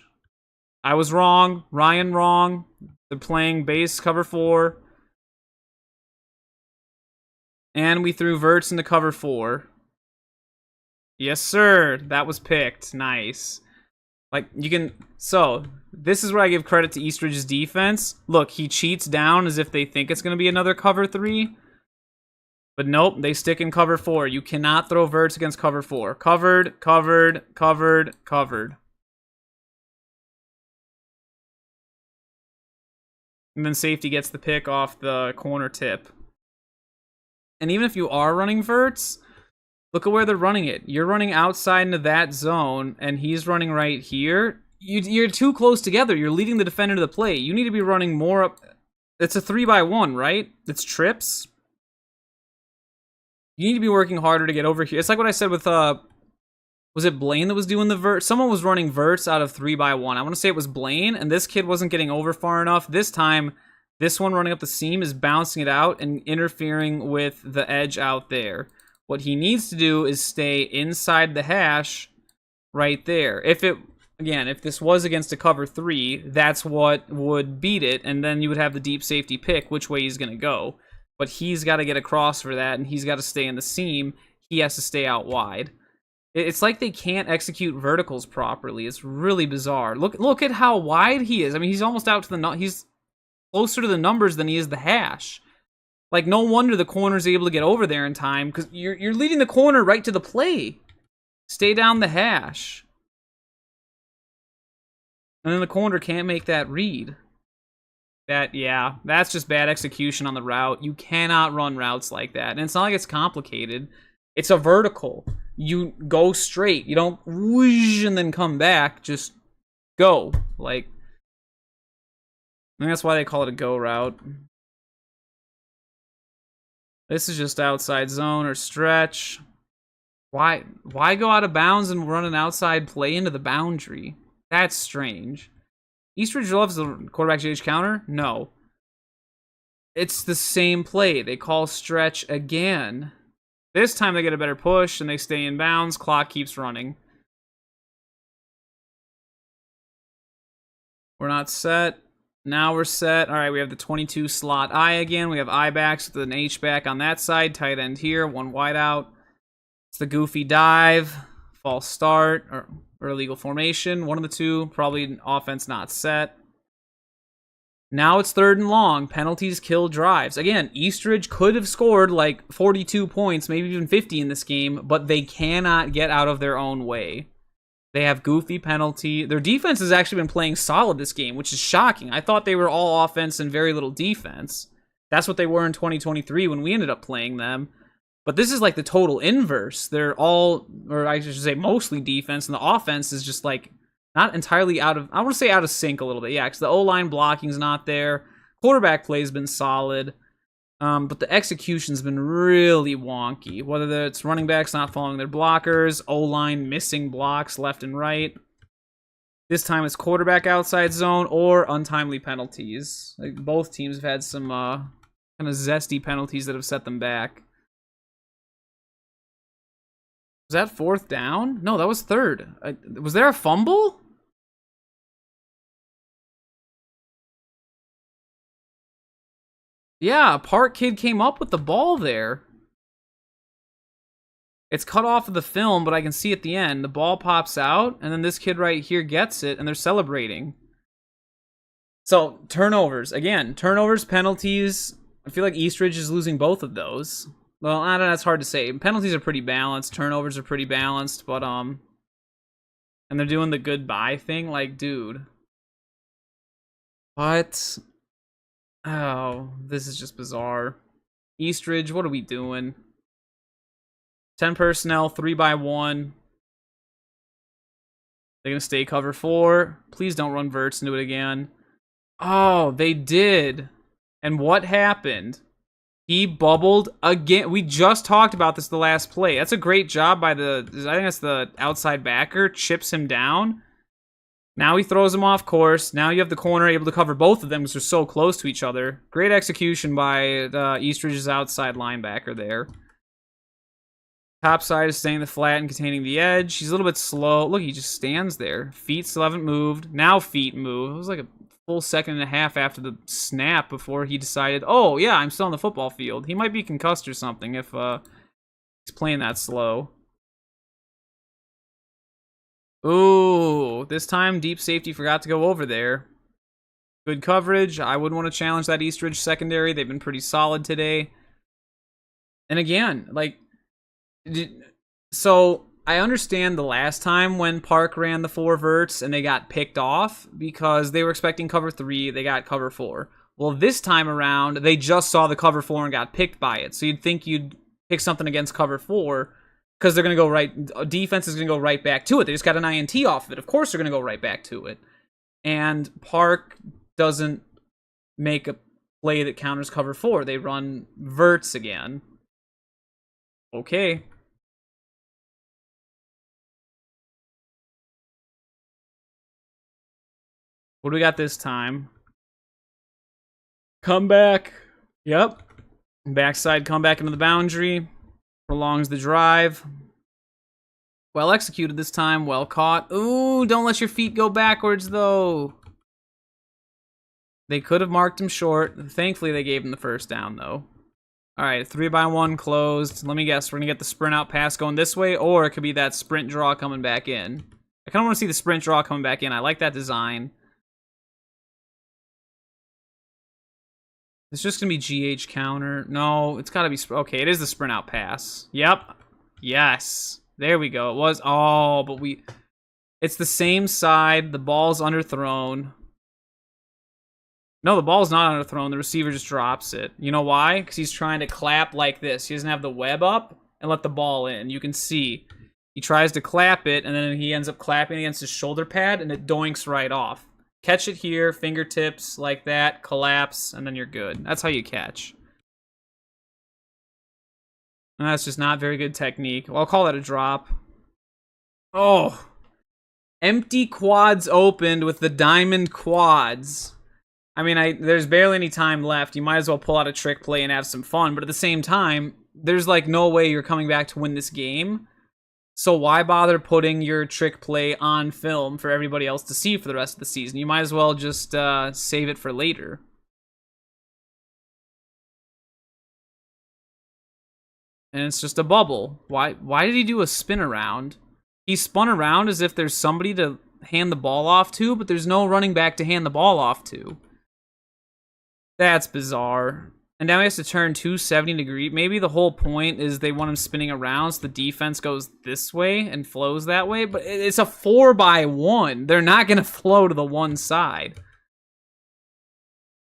I was wrong. Ryan wrong. They're playing base cover 4. And we threw Verts into cover 4. Yes, sir. That was picked. Nice. Like, you can... So, this is where I give credit to Eastridge's defense. Look, he cheats down as if they think it's going to be another cover 3. But nope, they stick in cover 4. You cannot throw Verts against cover 4. Covered, covered, covered, covered. And then safety gets the pick off the corner tip. And even if you are running Verts, look at where they're running it. You're running outside into that zone, and he's running right here. You're too close together. You're leading the defender to the play. You need to be running more up. It's a 3-by-1, right? It's trips. You need to be working harder to get over here. It's like what I said with Was it Blaine that was doing the vert? Someone was running verts out of 3x1. I want to say it was Blaine, and this kid wasn't getting over far enough. This time, this one running up the seam is bouncing it out and interfering with the edge out there. What he needs to do is stay inside the hash right there. If this was against a cover 3, that's what would beat it, and then you would have the deep safety pick which way he's going to go. But he's got to get across for that, and he's got to stay in the seam. He has to stay out wide. It's like they can't execute verticals properly. It's really bizarre. Look at how wide he is. I mean, he's almost out to he's closer to the numbers than he is the hash. Like, no wonder the corner's able to get over there in time, because you're leading the corner right to the play. Stay down the hash. And then the corner can't make that read. That's just bad execution on the route. You cannot run routes like that. And it's not like it's complicated. It's a vertical. You go straight. You don't whoosh and then come back. Just go. Like, I think that's why they call it a go route. This is just outside zone or stretch. Why go out of bounds and run an outside play into the boundary? That's strange. Eastridge loves the quarterback JH counter? No. It's the same play. They call stretch again. This time they get a better push and they stay in bounds. Clock keeps running. We're not set. Now we're set. All right, we have the 22 slot I again. We have I backs with an H back on that side. Tight end here. One wide out. It's the goofy dive. False start. Or illegal formation. One of the two. Probably offense not set. Now it's 3rd and long. Penalties kill drives. Again, Eastridge could have scored like 42 points, maybe even 50 in this game, but they cannot get out of their own way. They have goofy penalty. Their defense has actually been playing solid this game, which is shocking. I thought they were all offense and very little defense. That's what they were in 2023 when we ended up playing them. But this is like the total inverse. They're all, or I should say mostly defense, and the offense is just like not entirely out of, I want to say out of sync a little bit. Yeah, because the O-line blocking's not there. Quarterback play's been solid. But the execution's been really wonky. Whether it's running backs not following their blockers, O-line missing blocks left and right. This time it's quarterback outside zone or untimely penalties. Like, both teams have had some kind of zesty penalties that have set them back. Was that 4th down? No, that was 3rd. Was there a fumble? Yeah, a Park kid came up with the ball there. It's cut off of the film, but I can see at the end. The ball pops out, and then this kid right here gets it, and they're celebrating. So, turnovers. Again, turnovers, penalties. I feel like Eastridge is losing both of those. Well, I don't know, that's hard to say. Penalties are pretty balanced. Turnovers are pretty balanced, but, and they're doing the goodbye thing. Like, dude. What? Oh, this is just bizarre. Eastridge, what are we doing? 10 personnel, 3x1. They're going to stay cover 4. Please don't run verts into it again. Oh, they did. And what happened? He bubbled again. We just talked about this the last play. That's a great job by I think that's the outside backer. Chips him down. Now he throws him off course. Now you have the corner able to cover both of them because they're so close to each other. Great execution by Eastridge's outside linebacker there. Top side is staying the flat and containing the edge. He's a little bit slow. Look, he just stands there. Feet still haven't moved. Now feet move. It was like a full 1.5 seconds after the snap before he decided, oh, yeah, I'm still on the football field. He might be concussed or something if he's playing that slow. Ooh, this time deep safety forgot to go over there. Good coverage. I wouldn't want to challenge that Eastridge secondary. They've been pretty solid today. And again, like, so I understand the last time when Park ran the 4 verts and they got picked off because they were expecting cover 3, they got cover 4. Well, this time around, they just saw the cover 4 and got picked by it. So you'd think you'd pick something against cover 4 because they're going to go right, defense is going to go right back to it. They just got an INT off of it. Of course they're going to go right back to it. And Park doesn't make a play that counters cover 4. They run verts again. Okay. What do we got this time? Comeback. Yep. Backside comeback into the boundary. Prolongs the drive. Well executed this time. Well caught. Ooh, don't let your feet go backwards, though. They could have marked him short. Thankfully, they gave him the first down, though. All right, 3-by-1 closed. Let me guess. We're going to get the sprint out pass going this way, or it could be that sprint draw coming back in. I kind of want to see the sprint draw coming back in. I like that design. It's just going to be GH counter. No, it's got to be... Okay, it is the sprint out pass. Yep. Yes. There we go. It was... Oh, but we... It's the same side. The ball's underthrown. No, the ball's not underthrown. The receiver just drops it. You know why? Because he's trying to clap like this. He doesn't have the web up and let the ball in. You can see. He tries to clap it, and then he ends up clapping against his shoulder pad, and it doinks right off. Catch it here, fingertips like that, collapse, and then you're good. That's how you catch. And that's just not very good technique. Well, I'll call that a drop. Oh. Empty quads opened with the diamond quads. I mean, there's barely any time left. You might as well pull out a trick play and have some fun. But at the same time, there's like no way you're coming back to win this game. So why bother putting your trick play on film for everybody else to see for the rest of the season? You might as well just save it for later. And it's just a bubble. Why did he do a spin around? He spun around as if there's somebody to hand the ball off to, but there's no running back to hand the ball off to. That's bizarre. And now he has to turn 270 degrees. Maybe the whole point is they want him spinning around so the defense goes this way and flows that way. But it's a 4-by-1. They're not going to flow to the one side.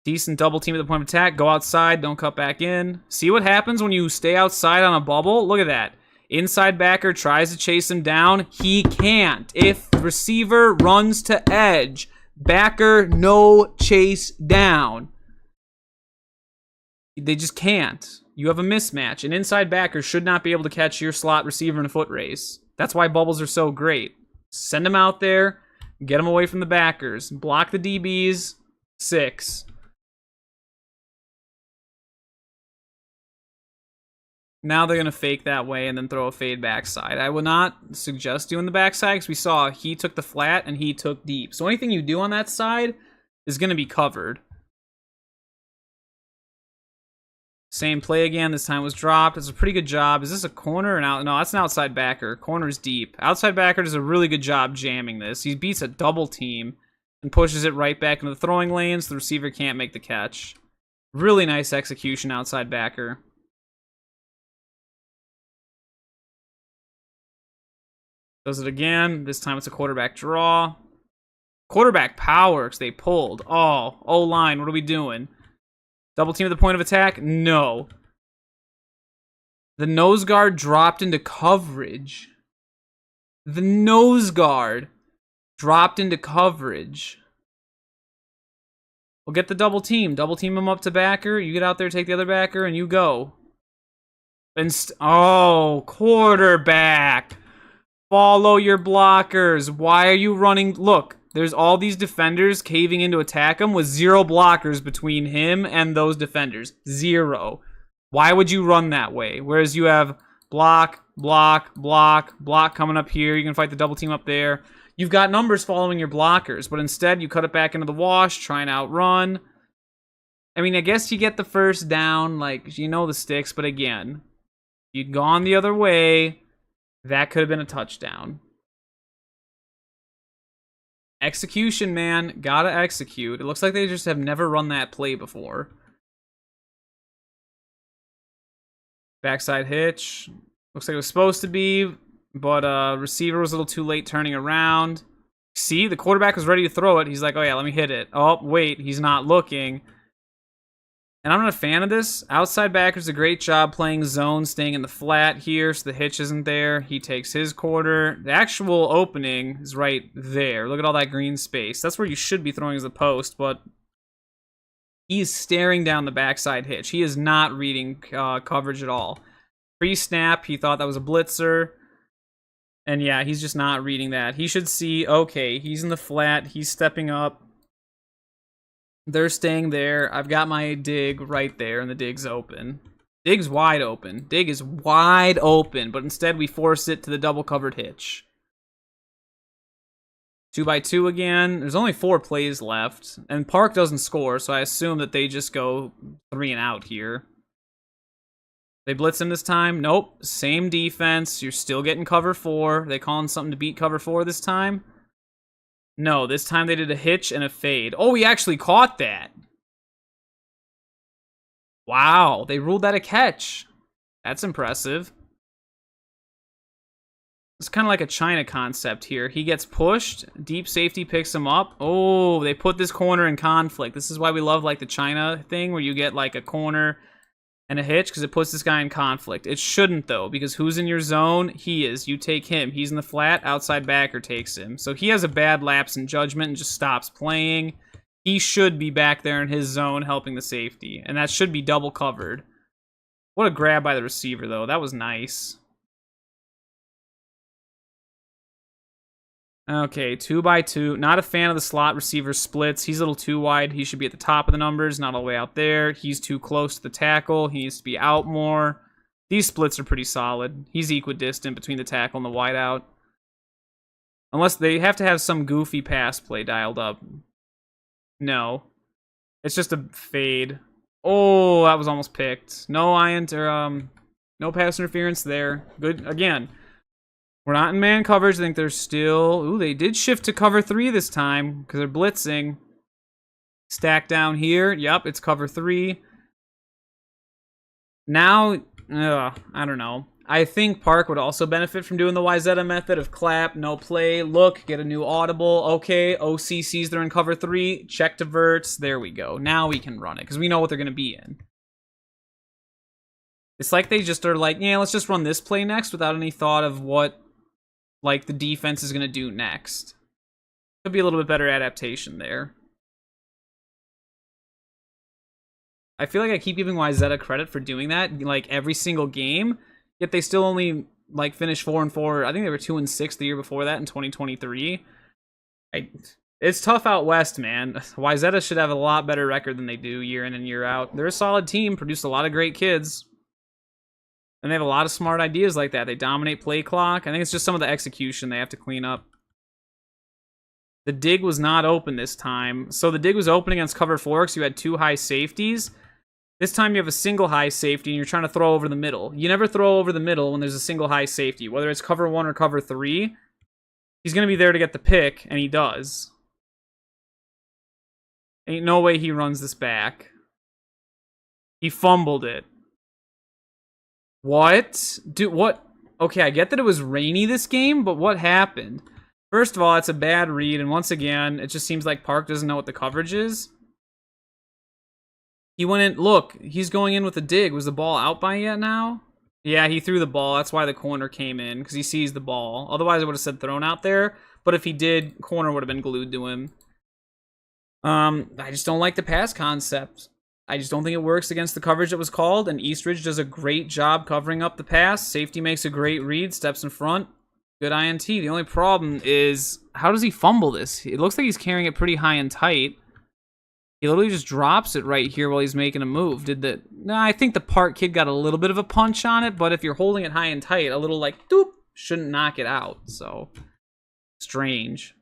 Decent double team at the point of attack. Go outside. Don't cut back in. See what happens when you stay outside on a bubble? Look at that. Inside backer tries to chase him down. He can't. If receiver runs to edge, backer no chase down. They just can't. You have a mismatch. An inside backer should not be able to catch your slot receiver in a foot race. That's why bubbles are so great. Send them out there. Get them away from the backers. Block the DBs. 6. Now they're going to fake that way and then throw a fade backside. I would not suggest doing the backside because we saw he took the flat and he took deep. So anything you do on that side is going to be covered. Same play again. This time was dropped. It's a pretty good job. Is this a corner or an out? No, that's an outside backer. Corner's deep. Outside backer does a really good job jamming this. He beats a double team and pushes it right back into the throwing lanes. The receiver can't make the catch. Really nice execution, outside backer. Does it again. This time it's a quarterback draw. Quarterback power because they pulled. Oh, O-line, what are we doing? Double team at the point of attack? No. The nose guard dropped into coverage. The nose guard dropped into coverage. We'll get the double team. Double team him up to backer. You get out there, take the other backer, and you go. Oh, quarterback. Follow your blockers. Why are you running? Look. There's all these defenders caving in to attack him with 0 blockers between him and those defenders. 0. Why would you run that way? Whereas you have block, block, block, block coming up here. You can fight the double team up there. You've got numbers following your blockers, but instead you cut it back into the wash, try and outrun. I mean, I guess you get the first down, like, you know the sticks, but again, you'd gone the other way, that could have been a touchdown. Execution, man. Gotta execute. It looks like they just have never run that play before. Backside hitch. Looks like it was supposed to be, but receiver was a little too late turning around. See, the quarterback was ready to throw it. He's like, oh yeah, let me hit it. Oh, wait, he's not looking. And I'm not a fan of this. Outside backer's a great job playing zone, staying in the flat here so the hitch isn't there. He takes his quarter. The actual opening is right there. Look at all that green space. That's where you should be throwing as a post, but he's staring down the backside hitch. He is not reading coverage at all. Pre-snap, he thought that was a blitzer. And yeah, he's just not reading that. He should see, okay, he's in the flat. He's stepping up. They're staying there. I've got my dig right there, and the dig's open. Dig's wide open. Dig is wide open, but instead we force it to the double covered hitch. 2x2 again. There's only 4 plays left, and Park doesn't score, so I assume that they just go 3 and out here. They blitz him this time. Nope. Same defense. You're still getting cover 4. They calling something to beat cover 4 this time? No, this time they did a hitch and a fade. Oh, he actually caught that. Wow, they ruled that a catch. That's impressive. It's kind of like a China concept here. He gets pushed. Deep safety picks him up. Oh, they put this corner in conflict. This is why we love like the China thing where you get like a corner and a hitch because it puts this guy in conflict. It shouldn't though, because who's in your zone? He is. You take him. He's in the flat. Outside backer takes him. So he has a bad lapse in judgment and just stops playing. He should be back there in his zone helping the safety, and that should be double covered. What a grab by the receiver though. That was nice. Okay, 2x2. Not a fan of the slot receiver splits. He's a little too wide. He should be at the top of the numbers, not all the way out there. He's too close to the tackle. He needs to be out more. These splits are pretty solid. He's equidistant between the tackle and the wide out. Unless they have to have some goofy pass play dialed up. No. It's just a fade. Oh, that was almost picked. No no pass interference there. Good again. We're not in man coverage. I think they're still... Ooh, they did shift to cover 3 this time because they're blitzing. Stack down here. Yep, it's cover 3. Now, I don't know. I think Park would also benefit from doing the Wyzetta method of clap, no play, look, get a new audible. Okay, OC sees they're in cover 3. Check to verts. There we go. Now we can run it because we know what they're going to be in. It's like they just are like, yeah, let's just run this play next without any thought of what like the defense is going to do next. Could be a little bit better adaptation there. I feel like I keep giving Wyzetta credit for doing that like every single game, yet they still only like finished 4-4. I think they were 2-6 the year before that in 2023. It's tough out west, man. Wyzetta should have a lot better record than they do year in and year out. They're a solid team, produce a lot of great kids. And they have a lot of smart ideas like that. They dominate play clock. I think it's just some of the execution they have to clean up. The dig was not open this time. So the dig was open against cover 4 because you had 2 high safeties. This time you have a single high safety and you're trying to throw over the middle. You never throw over the middle when there's a single high safety. Whether it's cover 1 or cover 3, he's going to be there to get the pick, and he does. Ain't no way he runs this back. He fumbled it. What? Dude, what? Okay, I get that it was rainy this game, but what happened? First of all, it's a bad read, and once again, it just seems like Park doesn't know what the coverage is. He went in, look, he's going in with a dig. Was the ball out by yet now? Yeah, he threw the ball. That's why the corner came in, because he sees the ball. Otherwise, I would have said thrown out there, but if he did, corner would have been glued to him. I just don't like the pass concept. I just don't think it works against the coverage that was called, and Eastridge does a great job covering up the pass. Safety makes a great read, steps in front. Good INT. The only problem is, how does he fumble this? It looks like he's carrying it pretty high and tight. He literally just drops it right here while he's making a move. No, I think the Park kid got a little bit of a punch on it, but if you're holding it high and tight, a little like, doop, shouldn't knock it out. So, strange.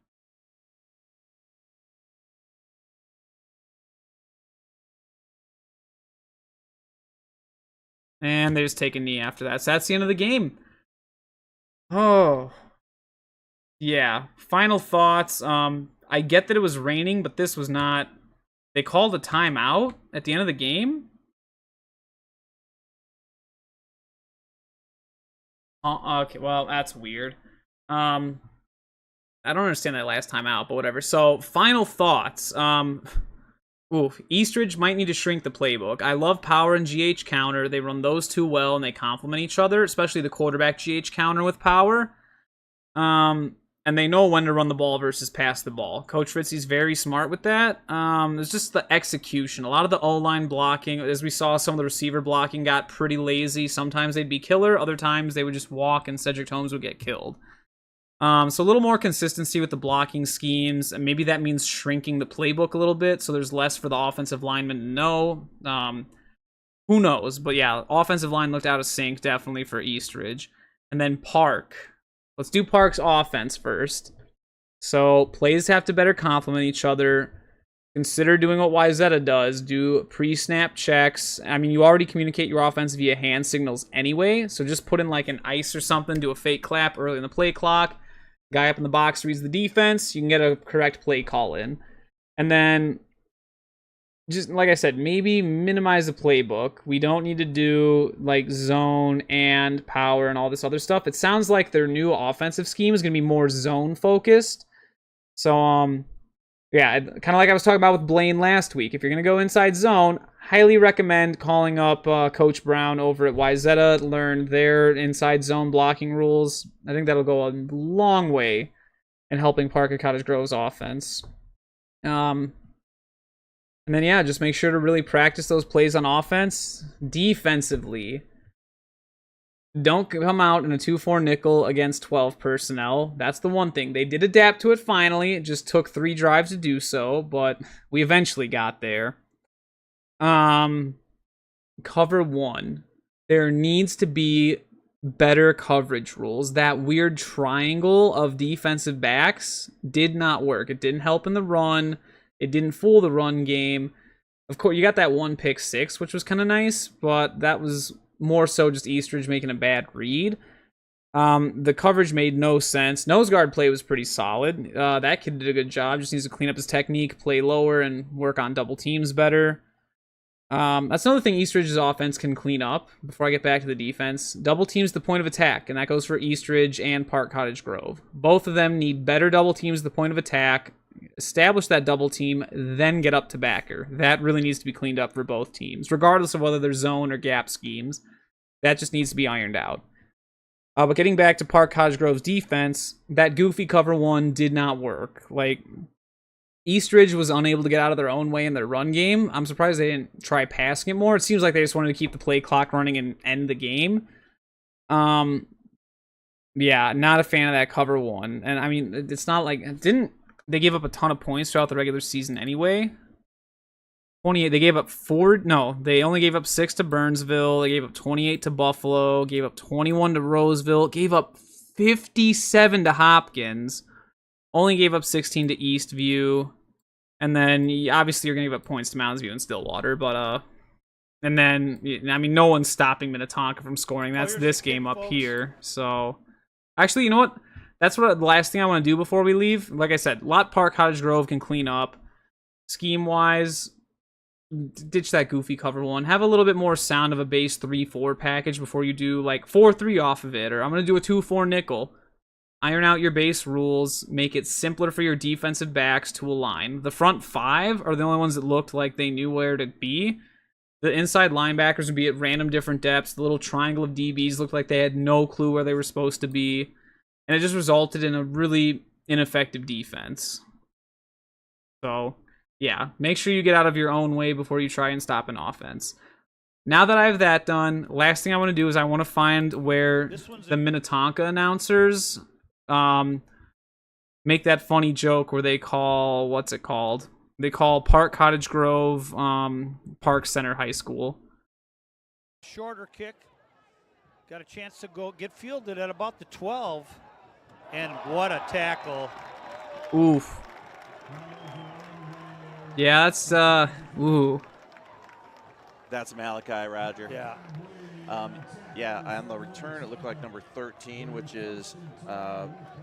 And they just take a knee after that. So that's the end of the game. Oh. Yeah. Final thoughts. I get that it was raining, but this was not... They called a timeout at the end of the game? Okay, well, that's weird. I don't understand that last timeout, but whatever. So, final thoughts. Eastridge might need to shrink the playbook. I love power and GH counter. They run those two well, and they complement each other, especially the quarterback GH counter with power. And they know when to run the ball versus pass the ball. Coach Fritze's very smart with that. It's just the execution. A lot of the O-line blocking, as we saw, some of the receiver blocking got pretty lazy. Sometimes they'd be killer. Other times they would just walk, and Cedric Holmes would get killed. So a little more consistency with the blocking schemes, and maybe that means shrinking the playbook a little bit, so there's less for the offensive lineman to know. Who knows? But yeah, offensive line looked out of sync, definitely, for Eastridge. And then Park. Let's do Park's offense first. So plays have to better complement each other. Consider doing what Wyzetta does. Do pre-snap checks. I mean, you already communicate your offense via hand signals anyway, so just put in like an ice or something, do a fake clap early in the play clock. Guy up in the box reads the defense. You can get a correct play call in. And then, just like I said, maybe minimize the playbook. We don't need to do like zone and power and all this other stuff. It sounds like their new offensive scheme is going to be more zone focused. So, yeah, kind of like I was talking about with Blaine last week. If you're going to go inside zone, highly recommend calling up Coach Brown over at Wyzetta, learn their inside zone blocking rules. I think that'll go a long way in helping Parker Cottage Grove's offense. And then, yeah, just make sure to really practice those plays on offense. Defensively, don't come out in a 2-4 nickel against 12 personnel. That's the one thing. They did adapt to it finally. It just took 3 drives to do so, but we eventually got there. Cover 1. There needs to be better coverage rules. That weird triangle of defensive backs did not work. It didn't help in the run. It didn't fool the run game. Of course, you got that 1 pick 6, which was kind of nice, but that was more so just Eastridge making a bad read. The coverage made no sense. Nose guard play was pretty solid. That kid did a good job. Just needs to clean up his technique, play lower, and work on double teams better. That's another thing Eastridge's offense can clean up before I get back to the defense. Double teams the point of attack, and that goes for Eastridge and Park Cottage Grove. Both of them need better double teams the point of attack. Establish that double team, then get up to backer. That really needs to be cleaned up for both teams, regardless of whether they're zone or gap schemes. That just needs to be ironed out. But getting back to Park Cottage Grove's defense, that goofy cover 1 did not work. Like, Eastridge was unable to get out of their own way in their run game. I'm surprised they didn't try passing it more. It seems like they just wanted to keep the play clock running and end the game. Yeah, not a fan of that cover 1. And I mean, it's not like they gave up a ton of points throughout the regular season anyway. 28. They gave up 4. No, they only gave up 6 to Burnsville. They gave up 28 to Buffalo. Gave up 21 to Roseville. Gave up 57 to Hopkins. Only gave up 16 to Eastview. And then, obviously, you're going to give up points to Mounds View and Stillwater. But, and then, I mean, no one's stopping Minnetonka from scoring. That's this game up here. So, actually, you know what? That's the last thing I want to do before we leave. Like I said, Lot Park Cottage Grove can clean up. Scheme-wise, ditch that goofy cover 1. Have a little bit more sound of a base 3-4 package before you do, like, 4-3 off of it. Or I'm going to do a 2-4 nickel. Iron out your base rules. Make it simpler for your defensive backs to align. The front 5 are the only ones that looked like they knew where to be. The inside linebackers would be at random different depths. The little triangle of DBs looked like they had no clue where they were supposed to be. And it just resulted in a really ineffective defense. So, yeah, make sure you get out of your own way before you try and stop an offense. Now that I have that done, last thing I want to do is I want to find where the Minnetonka announcers make that funny joke where they call, what's it called? They call Park Cottage Grove Park Center High School. Shorter kick. Got a chance to go get fielded at about the 12. And what a tackle. Oof. Yeah, that's, ooh. That's Malachi, Roger. Yeah. Yeah, on the return, it looked like number 13, which is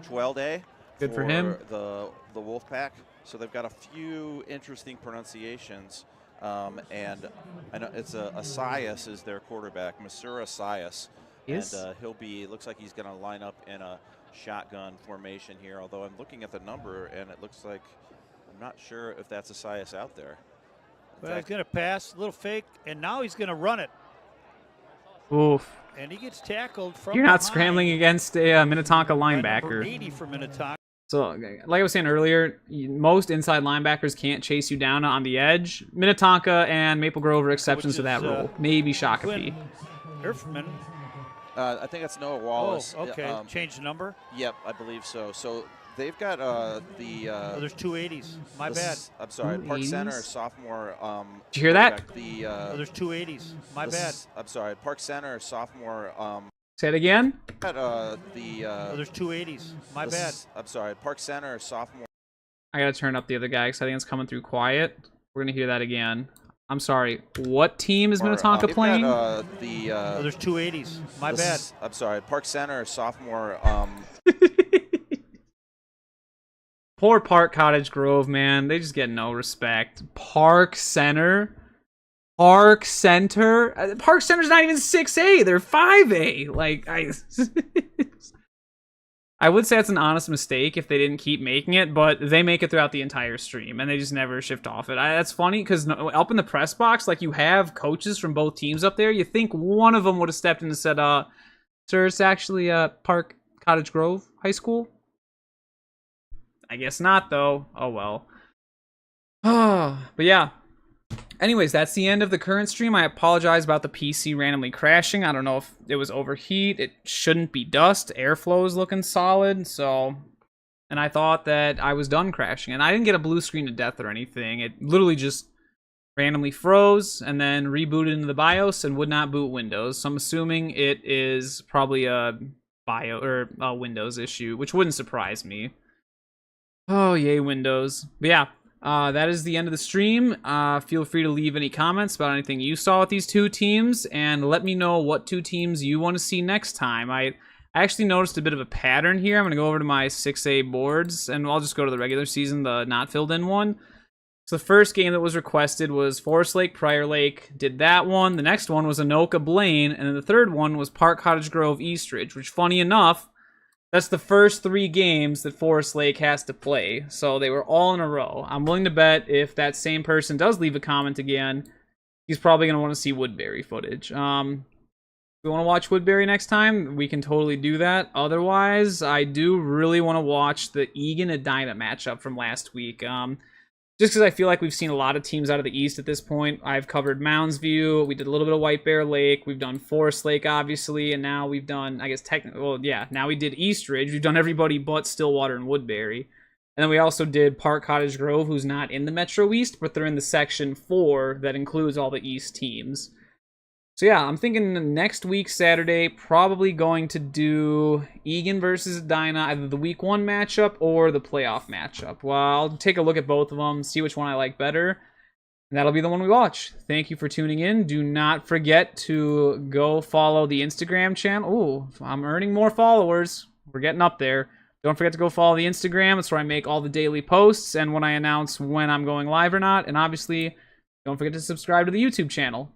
Twelday. Good for him. The Wolfpack. So they've got a few interesting pronunciations. And I know it's Asias is their quarterback, Masura Asias. Yes. And he'll be, looks like he's going to line up in a shotgun formation here, although I'm looking at the number, and it looks like, I'm not sure if that's Asias out there. Well, he's going to pass, a little fake, and now he's going to run it. Oof. And he gets tackled from You're not behind. scrambling against a Minnetonka linebacker. Number 80 for Minnetonka. So, like I was saying earlier, most inside linebackers can't chase you down on the edge. Minnetonka and Maple Grove are exceptions to that rule. Maybe Shakopee. Erfman. I think that's Noah Wallace. Oh, okay. Change the number? Yep, I believe so. So they've got Oh, there's two 80s. My bad. I'm sorry, Park 80s? Center sophomore. Did you hear that? Oh, there's two 80s. My bad. I'm sorry, Park Center sophomore. Say it again. Oh, there's two 80s. My bad. I'm sorry, Park Center sophomore. I gotta turn up the other guy because I think it's coming through quiet. We're gonna hear that again. I'm sorry. What team is Minnetonka playing? Oh, there's two 80s. My bad. I'm sorry, Park Center sophomore. Poor Park Cottage Grove, man. They just get no respect. Park Center. Park Center. Park Center's not even 6A. They're 5A. Like, I would say it's an honest mistake if they didn't keep making it, but they make it throughout the entire stream, and they just never shift off it. That's funny, because up in the press box, like, you have coaches from both teams up there. You think one of them would have stepped in and said, sir, it's actually Park Cottage Grove High School? I guess not, though. Oh, well. But yeah. Anyways, that's the end of the current stream. I apologize about the PC randomly crashing. I don't know if it was overheat. It shouldn't be dust. Airflow is looking solid, so... And I thought that I was done crashing. And I didn't get a blue screen to death or anything. It literally just randomly froze and then rebooted into the BIOS and would not boot Windows. So I'm assuming it is probably a a Windows issue, which wouldn't surprise me. Oh, yay, Windows. But yeah. That is the end of the stream. Feel free to leave any comments about anything you saw with these two teams, and let me know what two teams you want to see next time. I actually noticed a bit of a pattern here. I'm going to go over to my 6A boards, and I'll just go to the regular season, the not filled in one. So the first game that was requested was Forest Lake, Prior Lake. Did that one. The next one was Anoka Blaine, and then the third one was Park Cottage Grove Eastridge, which, funny enough, that's the first 3 games that Forest Lake has to play, so they were all in a row. I'm willing to bet if that same person does leave a comment again, he's probably going to want to see Woodbury footage. If we want to watch Woodbury next time, we can totally do that. Otherwise, I do really want to watch the Egan-Edina matchup from last week. Just because I feel like we've seen a lot of teams out of the East at this point. I've covered Mounds View, we did a little bit of White Bear Lake, we've done Forest Lake, obviously, and now we've done, I guess, now we did Eastridge. We've done everybody but Stillwater and Woodbury. And then we also did Park Cottage Grove, who's not in the Metro East, but they're in the Section 4 that includes all the East teams. So yeah, I'm thinking next week, Saturday, probably going to do Egan versus Edina, either the Week 1 matchup or the playoff matchup. Well, I'll take a look at both of them, see which one I like better, and that'll be the one we watch. Thank you for tuning in. Do not forget to go follow the Instagram channel. Ooh, I'm earning more followers. We're getting up there. Don't forget to go follow the Instagram. It's where I make all the daily posts and when I announce when I'm going live or not. And obviously, don't forget to subscribe to the YouTube channel.